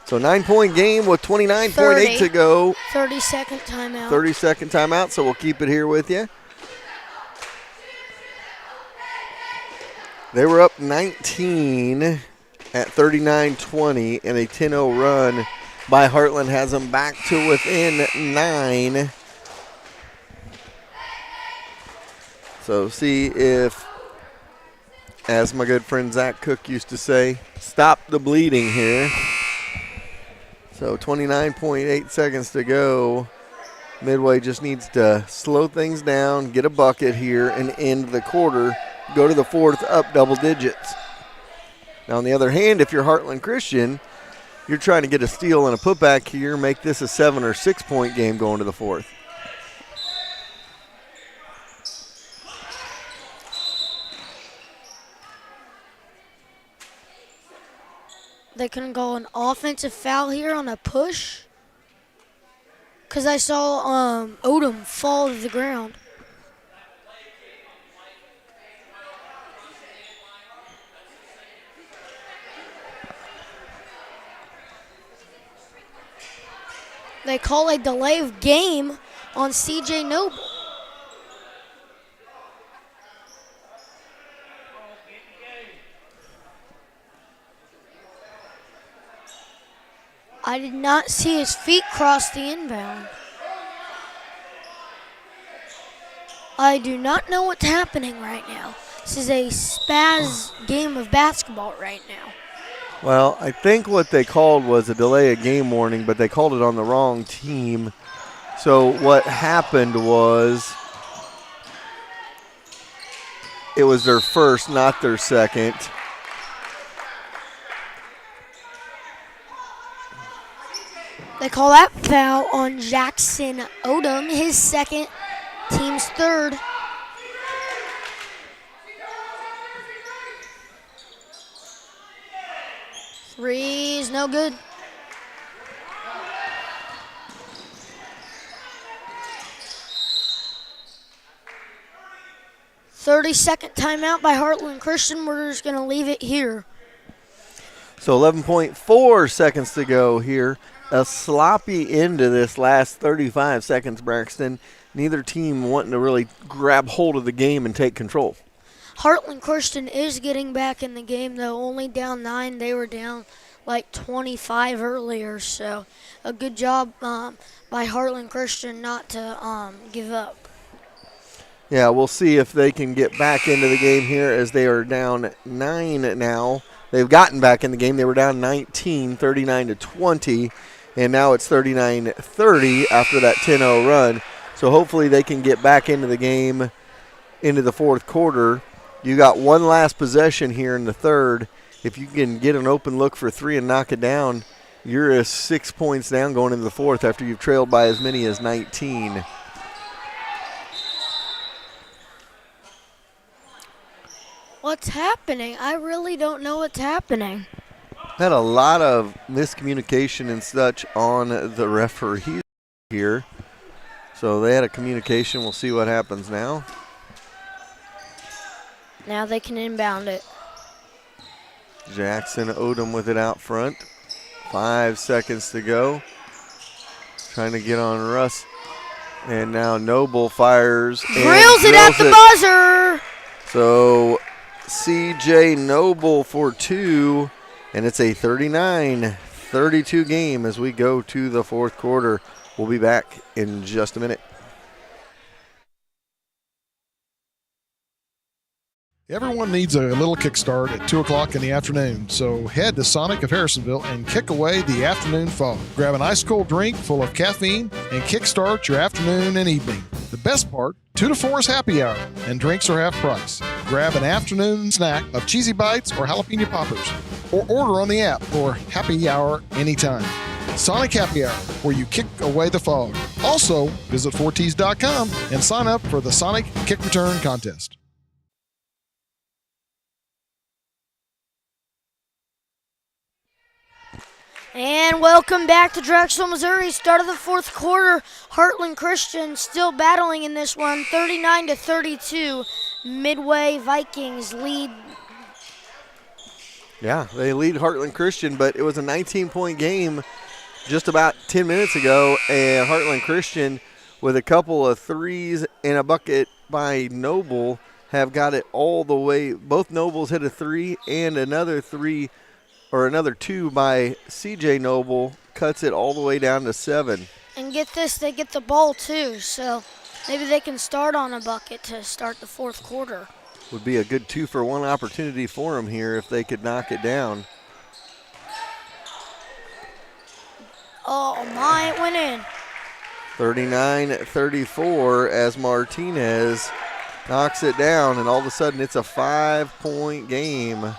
So 9-point game with 29.8 to go. 30-second timeout. 30-second timeout, so we'll keep it here with you. They were up 19 at 39-20, and a 10-0 run by Heartland has them back to within 9. So see if, as my good friend Zach Cook used to say, stop the bleeding here. So 29.8 seconds to go. Midway just needs to slow things down, get a bucket here, and end the quarter. Go to the fourth up double digits. Now, on the other hand, if you're Heartland Christian, you're trying to get a steal and a putback here, make this a 7 or 6-point game going to the fourth. They couldn't go an offensive foul here on a push. Because I saw Odom fall to the ground. They call a delay of game on CJ Noble. I did not see his feet cross the inbound. I do not know what's happening right now. This is a spaz game of basketball right now. Well, I think what they called was a delay of game warning, but they called it on the wrong team. So what happened was it was their first, not their second. They call that foul on Jackson Odom, his second, team's third. Three is no good. "30-second timeout by Heartland Christian. We're just going to leave it here. So 11.4 seconds to go here. A sloppy end to this last 35 seconds, Braxton. Neither team wanting to really grab hold of the game and take control. Heartland Christian is getting back in the game, though. Only down 9. They were down like 25 earlier. So a good job by Heartland Christian not to give up. Yeah, we'll see if they can get back into the game here as they are down 9 now. They've gotten back in the game. They were down 19, 39-20, and now it's 39-30 after that 10-0 run. So hopefully they can get back into the game into the fourth quarter. You got one last possession here in the third. If you can get an open look for 3 and knock it down, you're 6 points down going into the fourth after you've trailed by as many as 19. What's happening? I really don't know what's happening. Had a lot of miscommunication and such on the referee here. So they had a communication. We'll see what happens now. Now they can inbound it. Jackson Odom with it out front. 5 seconds to go. Trying to get on Russ. And now Noble fires. Drills it at the buzzer. So CJ Noble for 2. And it's a 39-32 game as we go to the fourth quarter. We'll be back in just a minute. Everyone needs a little kickstart at 2 o'clock in the afternoon, so head to Sonic of Harrisonville and kick away the afternoon fog. Grab an ice cold drink full of caffeine and kickstart your afternoon and evening. The best part, 2 to 4 is happy hour, and drinks are half price. Grab an afternoon snack of cheesy bites or jalapeno poppers, or order on the app for happy hour anytime. Sonic Happy Hour, where you kick away the fog. Also, visit 4ts.com and sign up for the Sonic Kick Return Contest. And welcome back to Drexel, Missouri. Start of the fourth quarter. Heartland Christian still battling in this one. 39-32. Midway Vikings lead. Yeah, they lead Heartland Christian, but it was a 19-point game just about 10 minutes ago, and Heartland Christian, with a couple of threes and a bucket by Noble, have got it all the way. Both Nobles hit a 3 and another 3 or another 2 by CJ Noble cuts it all the way down to 7. And get this, they get the ball too, so maybe they can start on a bucket to start the fourth quarter. Would be a good 2-for-1 opportunity for them here if they could knock it down. Oh my, it went in. 39-34 as Martinez knocks it down, and all of a sudden it's a 5-point game.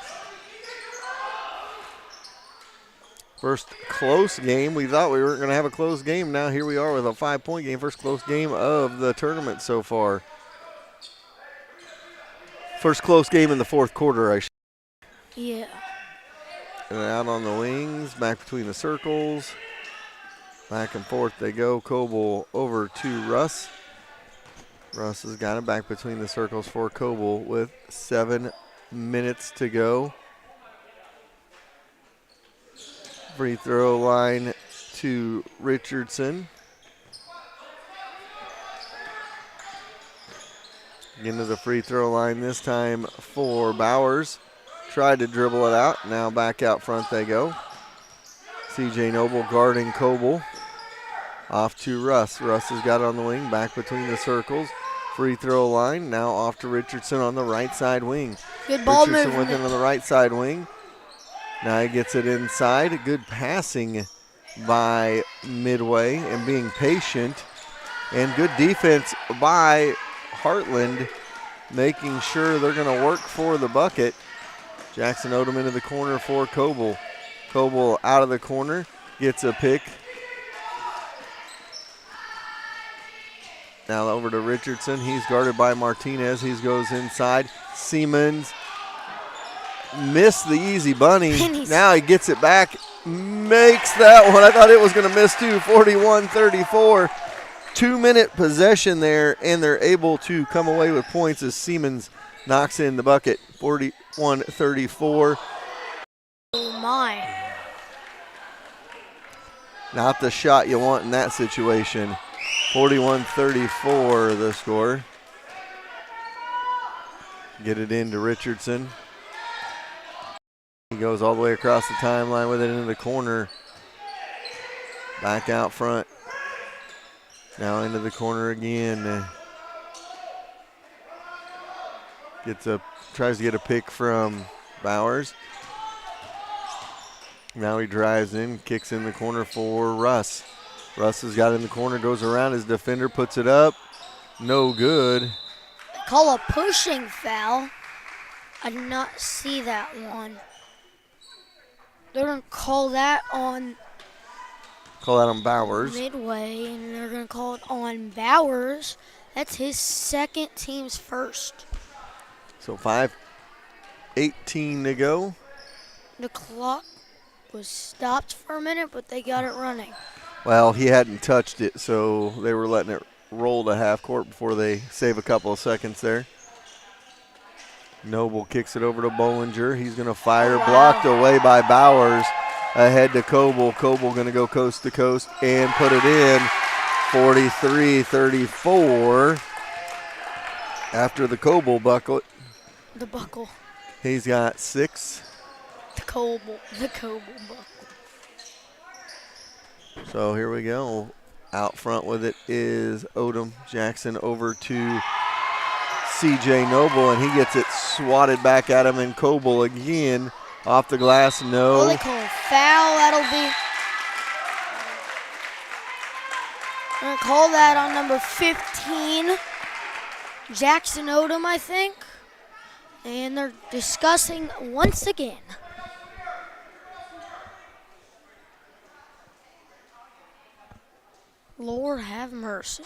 First close game. We thought we weren't going to have a close game. Now here we are with a 5-point game. First close game of the tournament so far. First close game in the fourth quarter, I should. Yeah. And out on the wings, back between the circles. Back and forth they go. Coble over to Russ. Russ has got it back between the circles for Coble with 7 minutes to go. Free throw line to Richardson. Into the free throw line this time for Bowers. Tried to dribble it out. Now back out front they go. CJ Noble guarding Coble. Off to Russ. Russ has got it on the wing. Back between the circles. Free throw line. Now off to Richardson on the right side wing. Good ball Richardson movement. with it on the right side wing. Now he gets it inside. Good passing by Midway and being patient. And good defense by Heartland, making sure they're going to work for the bucket. Jackson Odom into the corner for Coble. Coble out of the corner, gets a pick. Now over to Richardson. He's guarded by Martinez. He goes inside. Siemens missed the easy bunny. Now he gets it back. Makes that one. I thought it was going to miss too. 41-34. 2-minute possession there, and they're able to come away with points as Siemens knocks in the bucket. 41-34. Oh my. Not the shot you want in that situation. 41-34 the score. Get it into Richardson. He goes all the way across the timeline with it into the corner. Back out front. Now into the corner again. Tries to get a pick from Bowers. Now he drives in, kicks in the corner for Russ. Russ has got it in the corner, goes around his defender, puts it up. No good. Call a pushing foul. I did not see that one. They're going to call that on Bowers. Midway, and they're going to call it on Bowers. That's his second, team's first. So 5:18 to go. The clock was stopped for a minute, but they got it running. Well, he hadn't touched it, so they were letting it roll to half court before they save a couple of seconds there. Noble kicks it over to Bollinger. He's going to fire, blocked away by Bowers. Ahead to Coble. Coble going to go coast to coast and put it in. 43-34. After the Coble bucket. The buckle. He's got 6. The Coble buckle. So here we go. Out front with it is Odom. Jackson over to CJ Noble, and he gets it swatted back at him, and Coble again off the glass. No. Well, they call a foul. That'll be. We're going to call that on number 15, Jackson Odom, I think. And they're discussing once again. Lord have mercy.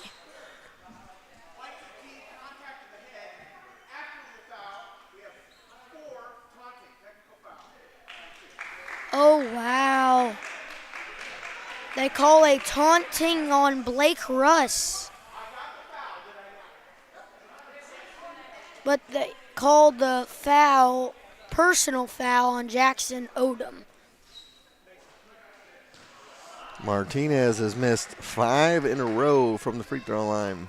Oh, wow. They call a taunting on Blake Russ. But they called the foul, personal foul on Jackson Odom. Martinez has missed 5 in a row from the free throw line.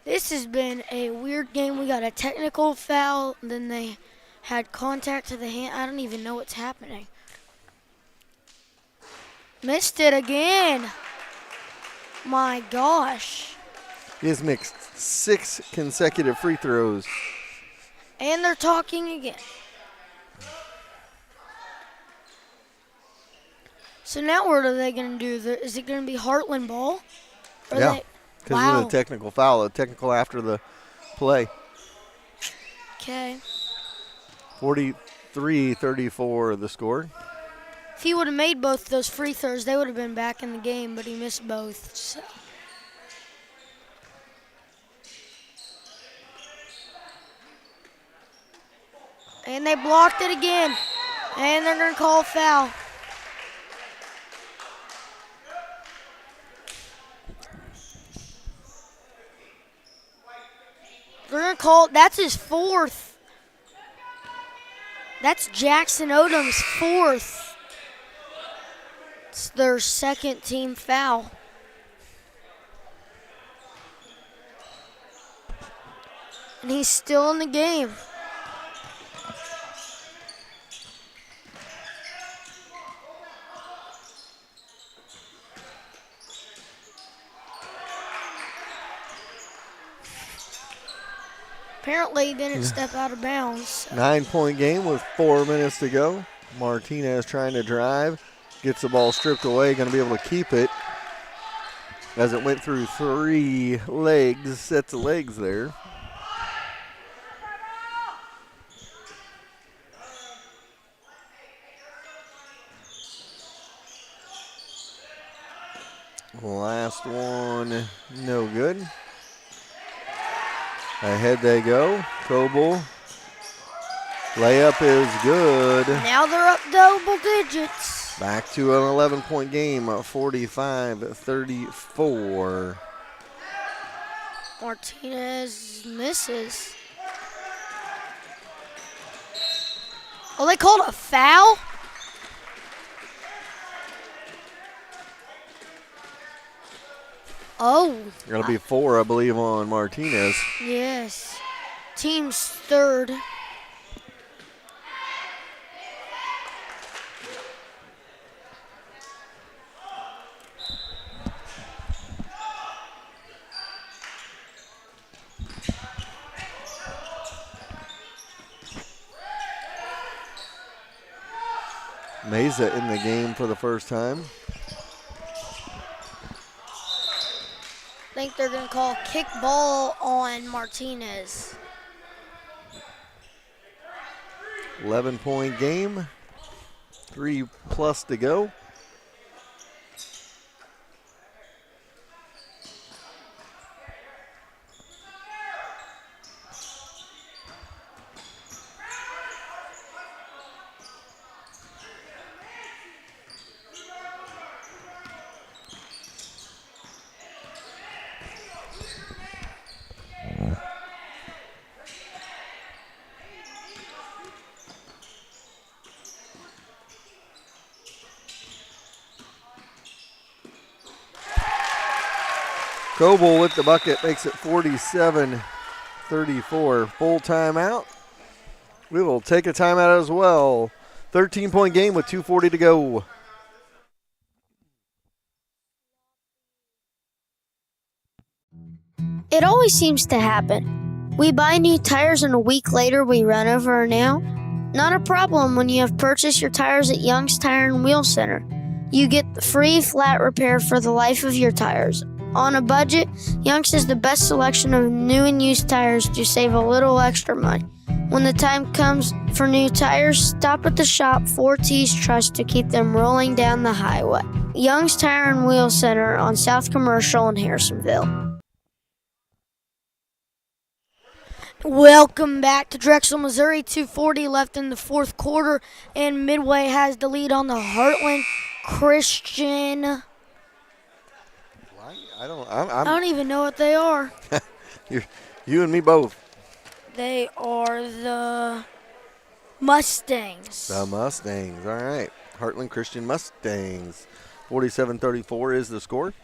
This has been a weird game. We got a technical foul, then they had contact to the hand. I don't even know what's happening. Missed it again. My gosh. He has mixed 6 consecutive free throws. And they're talking again. So now what are they going to do? Is it going to be Heartland ball? Yeah, because of the technical foul, a technical after the play. Okay. 43-34 the score. If he would have made both those free throws, they would have been back in the game, but he missed both. So. And they blocked it again. And they're going to call a foul. They're going to call, that's his 4th. That's Jackson Odom's 4th. It's their second team foul. And he's still in the game. Apparently he didn't step out of bounds. So. 9-point game with 4 minutes to go. Martinez trying to drive. Gets the ball stripped away. Going to be able to keep it. As it went through 3 sets of legs there. Last one, no good. Ahead they go. Coble. Layup is good. Now they're up double digits. Back to an 11-point game, 45-34. Martinez misses. Oh, they called a foul? Oh, That'll be 4, I believe, on Martinez. yes. Team's third. Mesa in the game for the first time. I think they're going to call kickball on Martinez. 11-point game. 3+ to go. Coble with the bucket makes it 47-34. Full timeout. We will take a timeout as well. 13-point game with 2:40 to go. It always seems to happen. We buy new tires and a week later we run over a nail. Not a problem when you have purchased your tires at Young's Tire and Wheel Center. You get the free flat repair for the life of your tires. On a budget, Young's has the best selection of new and used tires to save a little extra money. When the time comes for new tires, stop at the shop 4T's Trust to keep them rolling down the highway. Young's Tire and Wheel Center on South Commercial in Harrisonville. Welcome back to Drexel, Missouri. 2:40 left in the fourth quarter, and Midway has the lead on the Heartland Christian. I I don't even know what they are. You and me both. They are the Mustangs. The Mustangs. All right. Heartland Christian Mustangs. 47-34 is the score.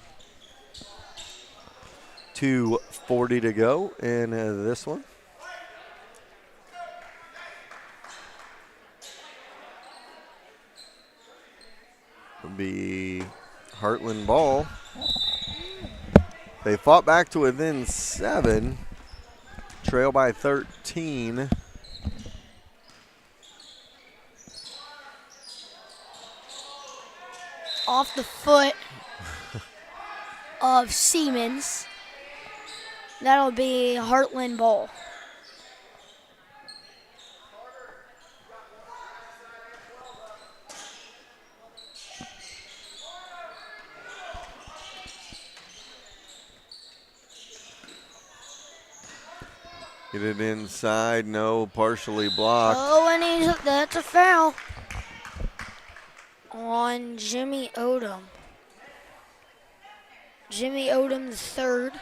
2:40 to go in this one. It'll be Heartland ball. They fought back to within 7. Trail by 13. Off the foot of Siemens. That'll be Heartland ball. Get it inside, no, partially blocked. Oh, and that's a foul on Jimmy Odom. Jimmy Odom, the third,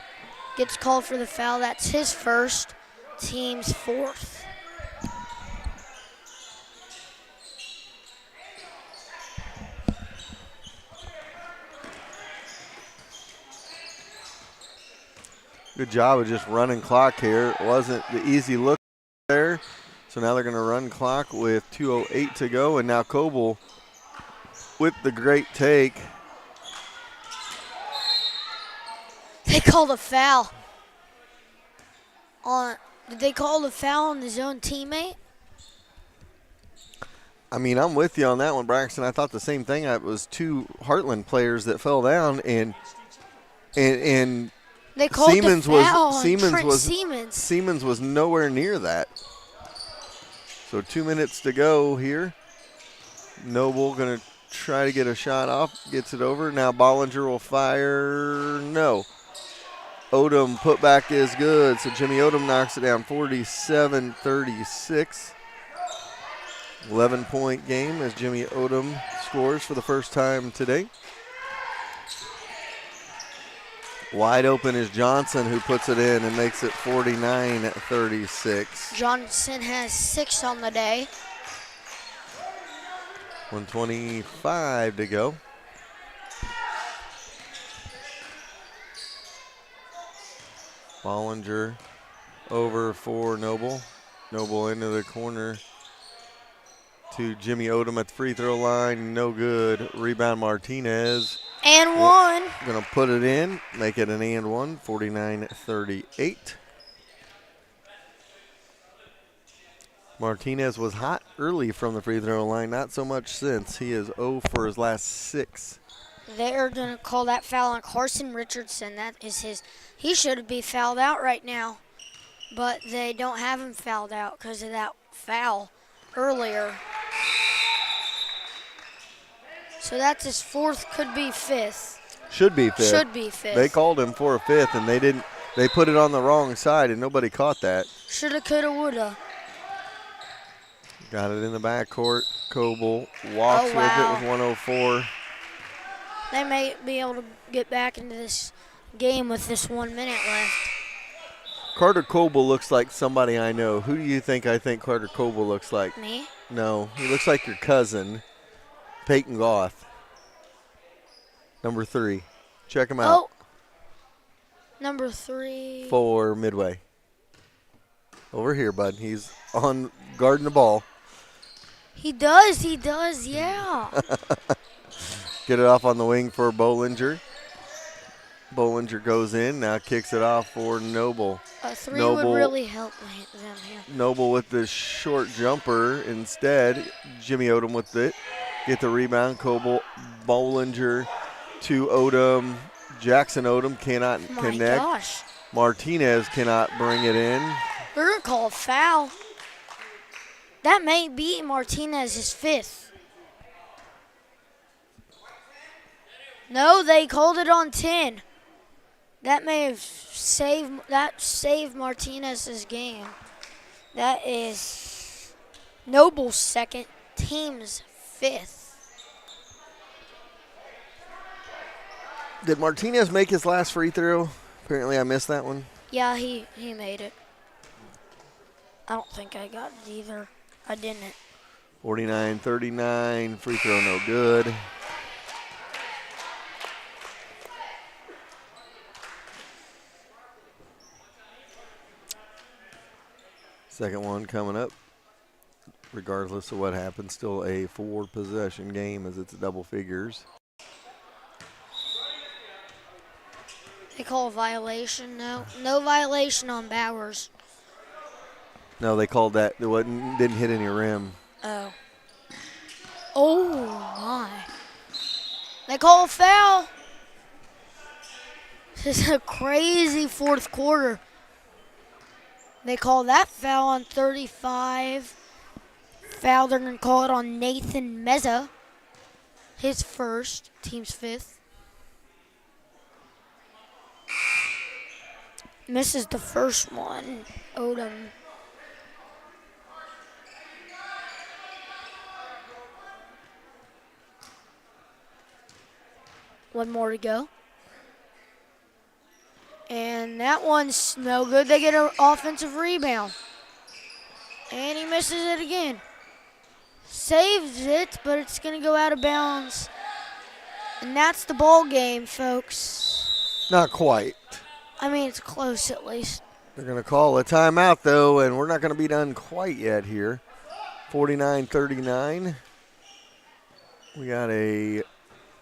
gets called for the foul. That's his first, team's fourth. Good job of just running clock here. It wasn't the easy look there. So now they're going to run clock with 2:08 to go. And now Coble with the great take. They called a foul. Did they call the foul on his own teammate? I mean, I'm with you on that one, Braxton. I thought the same thing. It was 2 Heartland players that fell down, and they called Siemens the foul was on Siemens Trent was Siemens. Siemens was nowhere near that. So 2 minutes to go here. Noble going to try to get a shot off, gets it over. Now Bollinger will fire. No. Odom put back is good. So Jimmy Odom knocks it down 47-36. 11-point game as Jimmy Odom scores for the first time today. Wide open is Johnson, who puts it in and makes it 49-36. Johnson has 6 on the day. 1:25 to go. Bollinger over for Noble. Noble into the corner to Jimmy Odom at the free throw line. No good. Rebound Martinez. And one. Going to put it in, make it an and one, 49-38. Martinez was hot early from the free throw line, not so much since. He is 0 for his last 6. They're going to call that foul on Carson Richardson. That is his. He should be fouled out right now, but they don't have him fouled out because of that foul earlier. So that's his 4th, could be 5th. Should be 5th. Should be 5th. They called him for a 5th, and they didn't. They put it on the wrong side, and nobody caught that. Shoulda, coulda, woulda. Got it in the backcourt. Coble walks with it with 104. They may be able to get back into this game with this 1 minute left. Carter Coble looks like somebody I know. Who do you think I think Carter Coble looks like? Me? No, he looks like your cousin, Peyton Goth. Number 3. Check him out. Oh, number 3. For Midway. Over here, bud. He's on guarding the ball. He does, yeah. Get it off on the wing for Bollinger. Bollinger goes in, now kicks it off for Noble. A 3 Noble would really help them here. Noble with the short jumper instead. Jimmy Odom with it. Get the rebound. Coble, Bollinger to Odom. Jackson Odom cannot My connect. gosh. Martinez cannot bring it in. They're going to call a foul. That may be Martinez's 5th. No, they called it on 10. That may have saved Martinez's game. That is Noble's 2nd, team's 5th. Did Martinez make his last free throw? Apparently I missed that one. Yeah, he made it. I don't think I got it either. I didn't. 49-39, free throw no good. Second one coming up. Regardless of what happens, still a 4-possession game as it's double figures. They call a violation. No violation on Bowers. No, they called that. It didn't hit any rim. Oh. Oh, my. They call a foul. This is a crazy 4th quarter. They call that foul on 35. Foul, they're going to call it on Nathan Meza. His 1st, team's 5th. Misses the first one. Odom. One more to go. And that one's no good. They get an offensive rebound. And he misses it again. Saves it, but it's going to go out of bounds. And that's the ball game, folks. Not quite. I mean, it's close at least. They're going to call a timeout, though, and we're not going to be done quite yet here. 49-39. We got a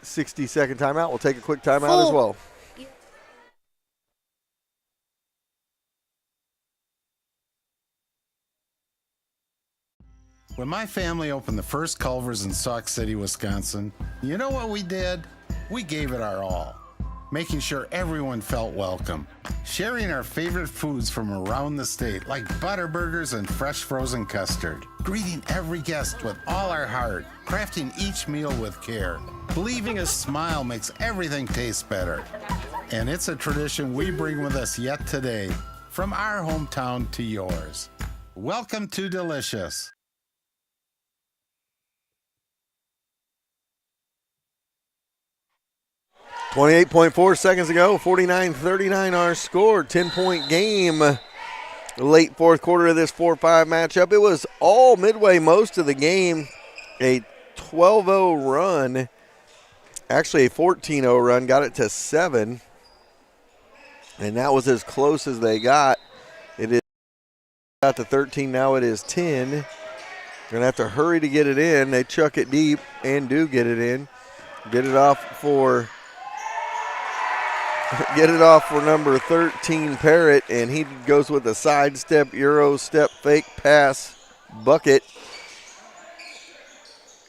60-second timeout. We'll take a quick timeout as well. When my family opened the first Culver's in Sauk City, Wisconsin, you know what we did? We gave it our all, making sure everyone felt welcome, sharing our favorite foods from around the state like butter burgers and fresh frozen custard, greeting every guest with all our heart, crafting each meal with care, believing a smile makes everything taste better. And it's a tradition we bring with us yet today, from our hometown to yours. Welcome to Delicious. 28.4 seconds ago, 49-39 our score. 10-point game. Late 4th quarter of this 4-5 matchup. It was all Midway most of the game. A 12-0 run. Actually a 14-0 run. Got it to 7. And that was as close as they got. It is got to 13, now it is 10. Going to have to hurry to get it in. They chuck it deep and do get it in. Get it off for number 13, Parrott, and he goes with a sidestep, Euro step, fake pass, bucket.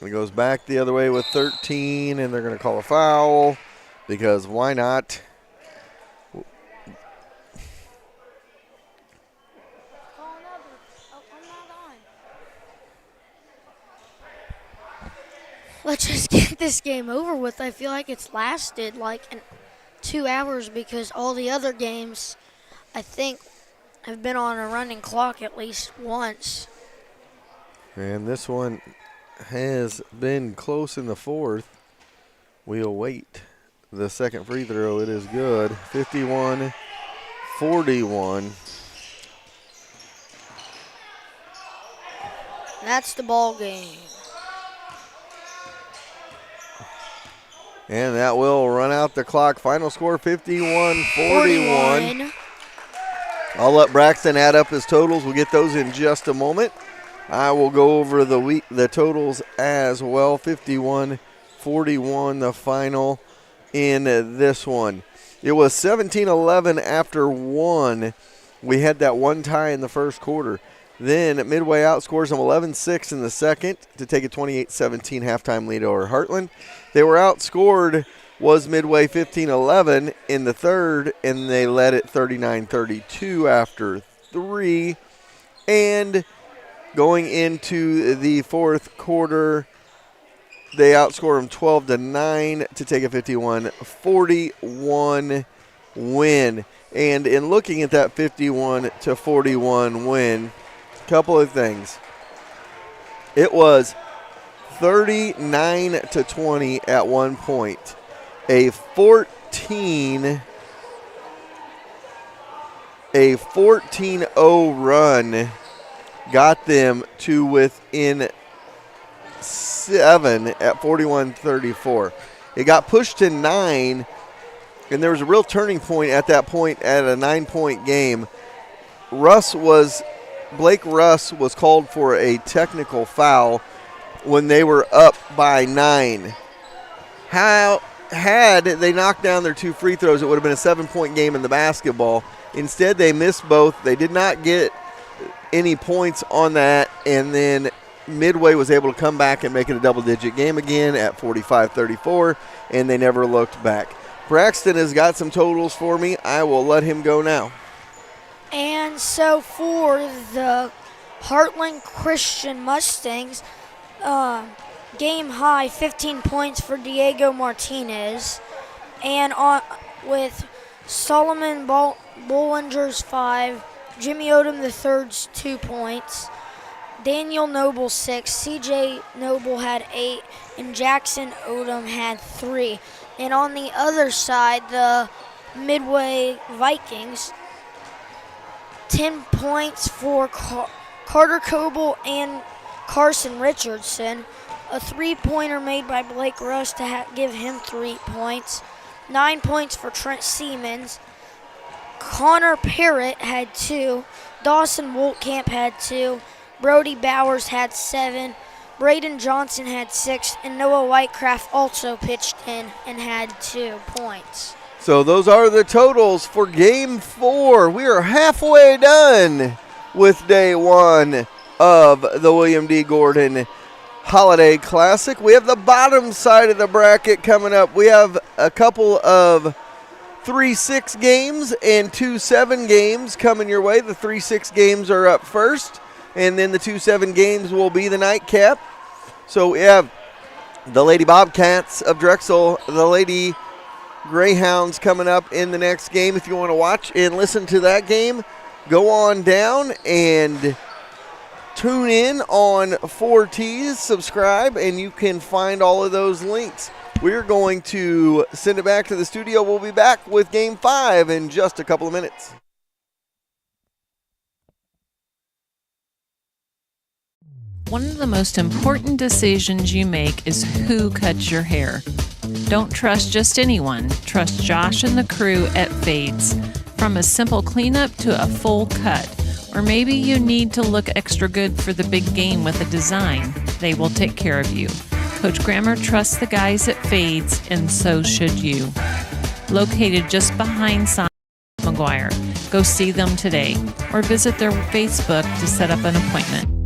He goes back the other way with 13, and they're going to call a foul because why not? Let's just get this game over with. I feel like it's lasted like 2 hours because all the other games, I think, have been on a running clock at least once. And this one has been close in the fourth. We'll wait the second free throw. It is good. 51-41. That's the ball game. And that will run out the clock. Final score 51-41. I'll let Braxton add up his totals. We'll get those in just a moment. I will go over the totals as well. 51-41 the final in this one. It was 17-11 after one. We had that one tie in the first quarter. Then Midway outscores them 11-6 in the second to take a 28-17 halftime lead over Heartland. They were outscored was Midway 15-11 in the third, and they led it 39-32 after three. And going into the fourth quarter, they outscored them 12-9 to take a 51-41 win. And in looking at that 51-41 win, couple of things. It was 39-20 at one point. A 14-0 run got them to within 7 at 41-34. It got pushed to 9, and there was a real turning point at that point at a 9-point game. Blake Russ was called for a technical foul when they were up by 9. Had they knocked down their 2 free throws, it would have been a 7-point game in the basketball. Instead, they missed both. They did not get any points on that, and then Midway was able to come back and make it a double-digit game again at 45-34, and they never looked back. Braxton has got some totals for me. I will let him go now. And so for the Heartland Christian Mustangs, game high 15 points for Diego Martinez, and with Solomon Bollinger's 5, Jimmy Odom III's 2 points, Daniel Noble 6, CJ Noble had 8, and Jackson Odom had 3. And on the other side, the Midway Vikings, 10 points for Carter Coble and Carson Richardson. A 3-pointer made by Blake Russ to give him 3 points. 9 points for Trent Siemens. Connor Parrott had 2. Dawson Woltkamp had 2. Brody Bowers had 7. Braden Johnson had 6. And Noah Whitecraft also pitched in and had 2 points. So those are the totals for Game 4. We are halfway done with Day 1 of the William D. Gordon Holiday Classic. We have the bottom side of the bracket coming up. We have a couple of 3-6 games and 2-7 games coming your way. The 3-6 games are up first, and then the 2-7 games will be the nightcap. So we have the Lady Bobcats of Drexel, the Lady Greyhounds coming up in the next game. If you want to watch and listen to that game, go on down and tune in on 4Ts, subscribe, and you can find all of those links. We're going to send it back to the studio. We'll be back with Game 5 in just a couple of minutes. One of the most important decisions you make is who cuts your hair. Don't trust just anyone. Trust Josh and the crew at Fades. From a simple cleanup to a full cut. Or maybe you need to look extra good for the big game with a design. They will take care of you. Coach Grammer trusts the guys at Fades, and so should you. Located just behind Sonic McGuire. Go see them today or visit their Facebook to set up an appointment.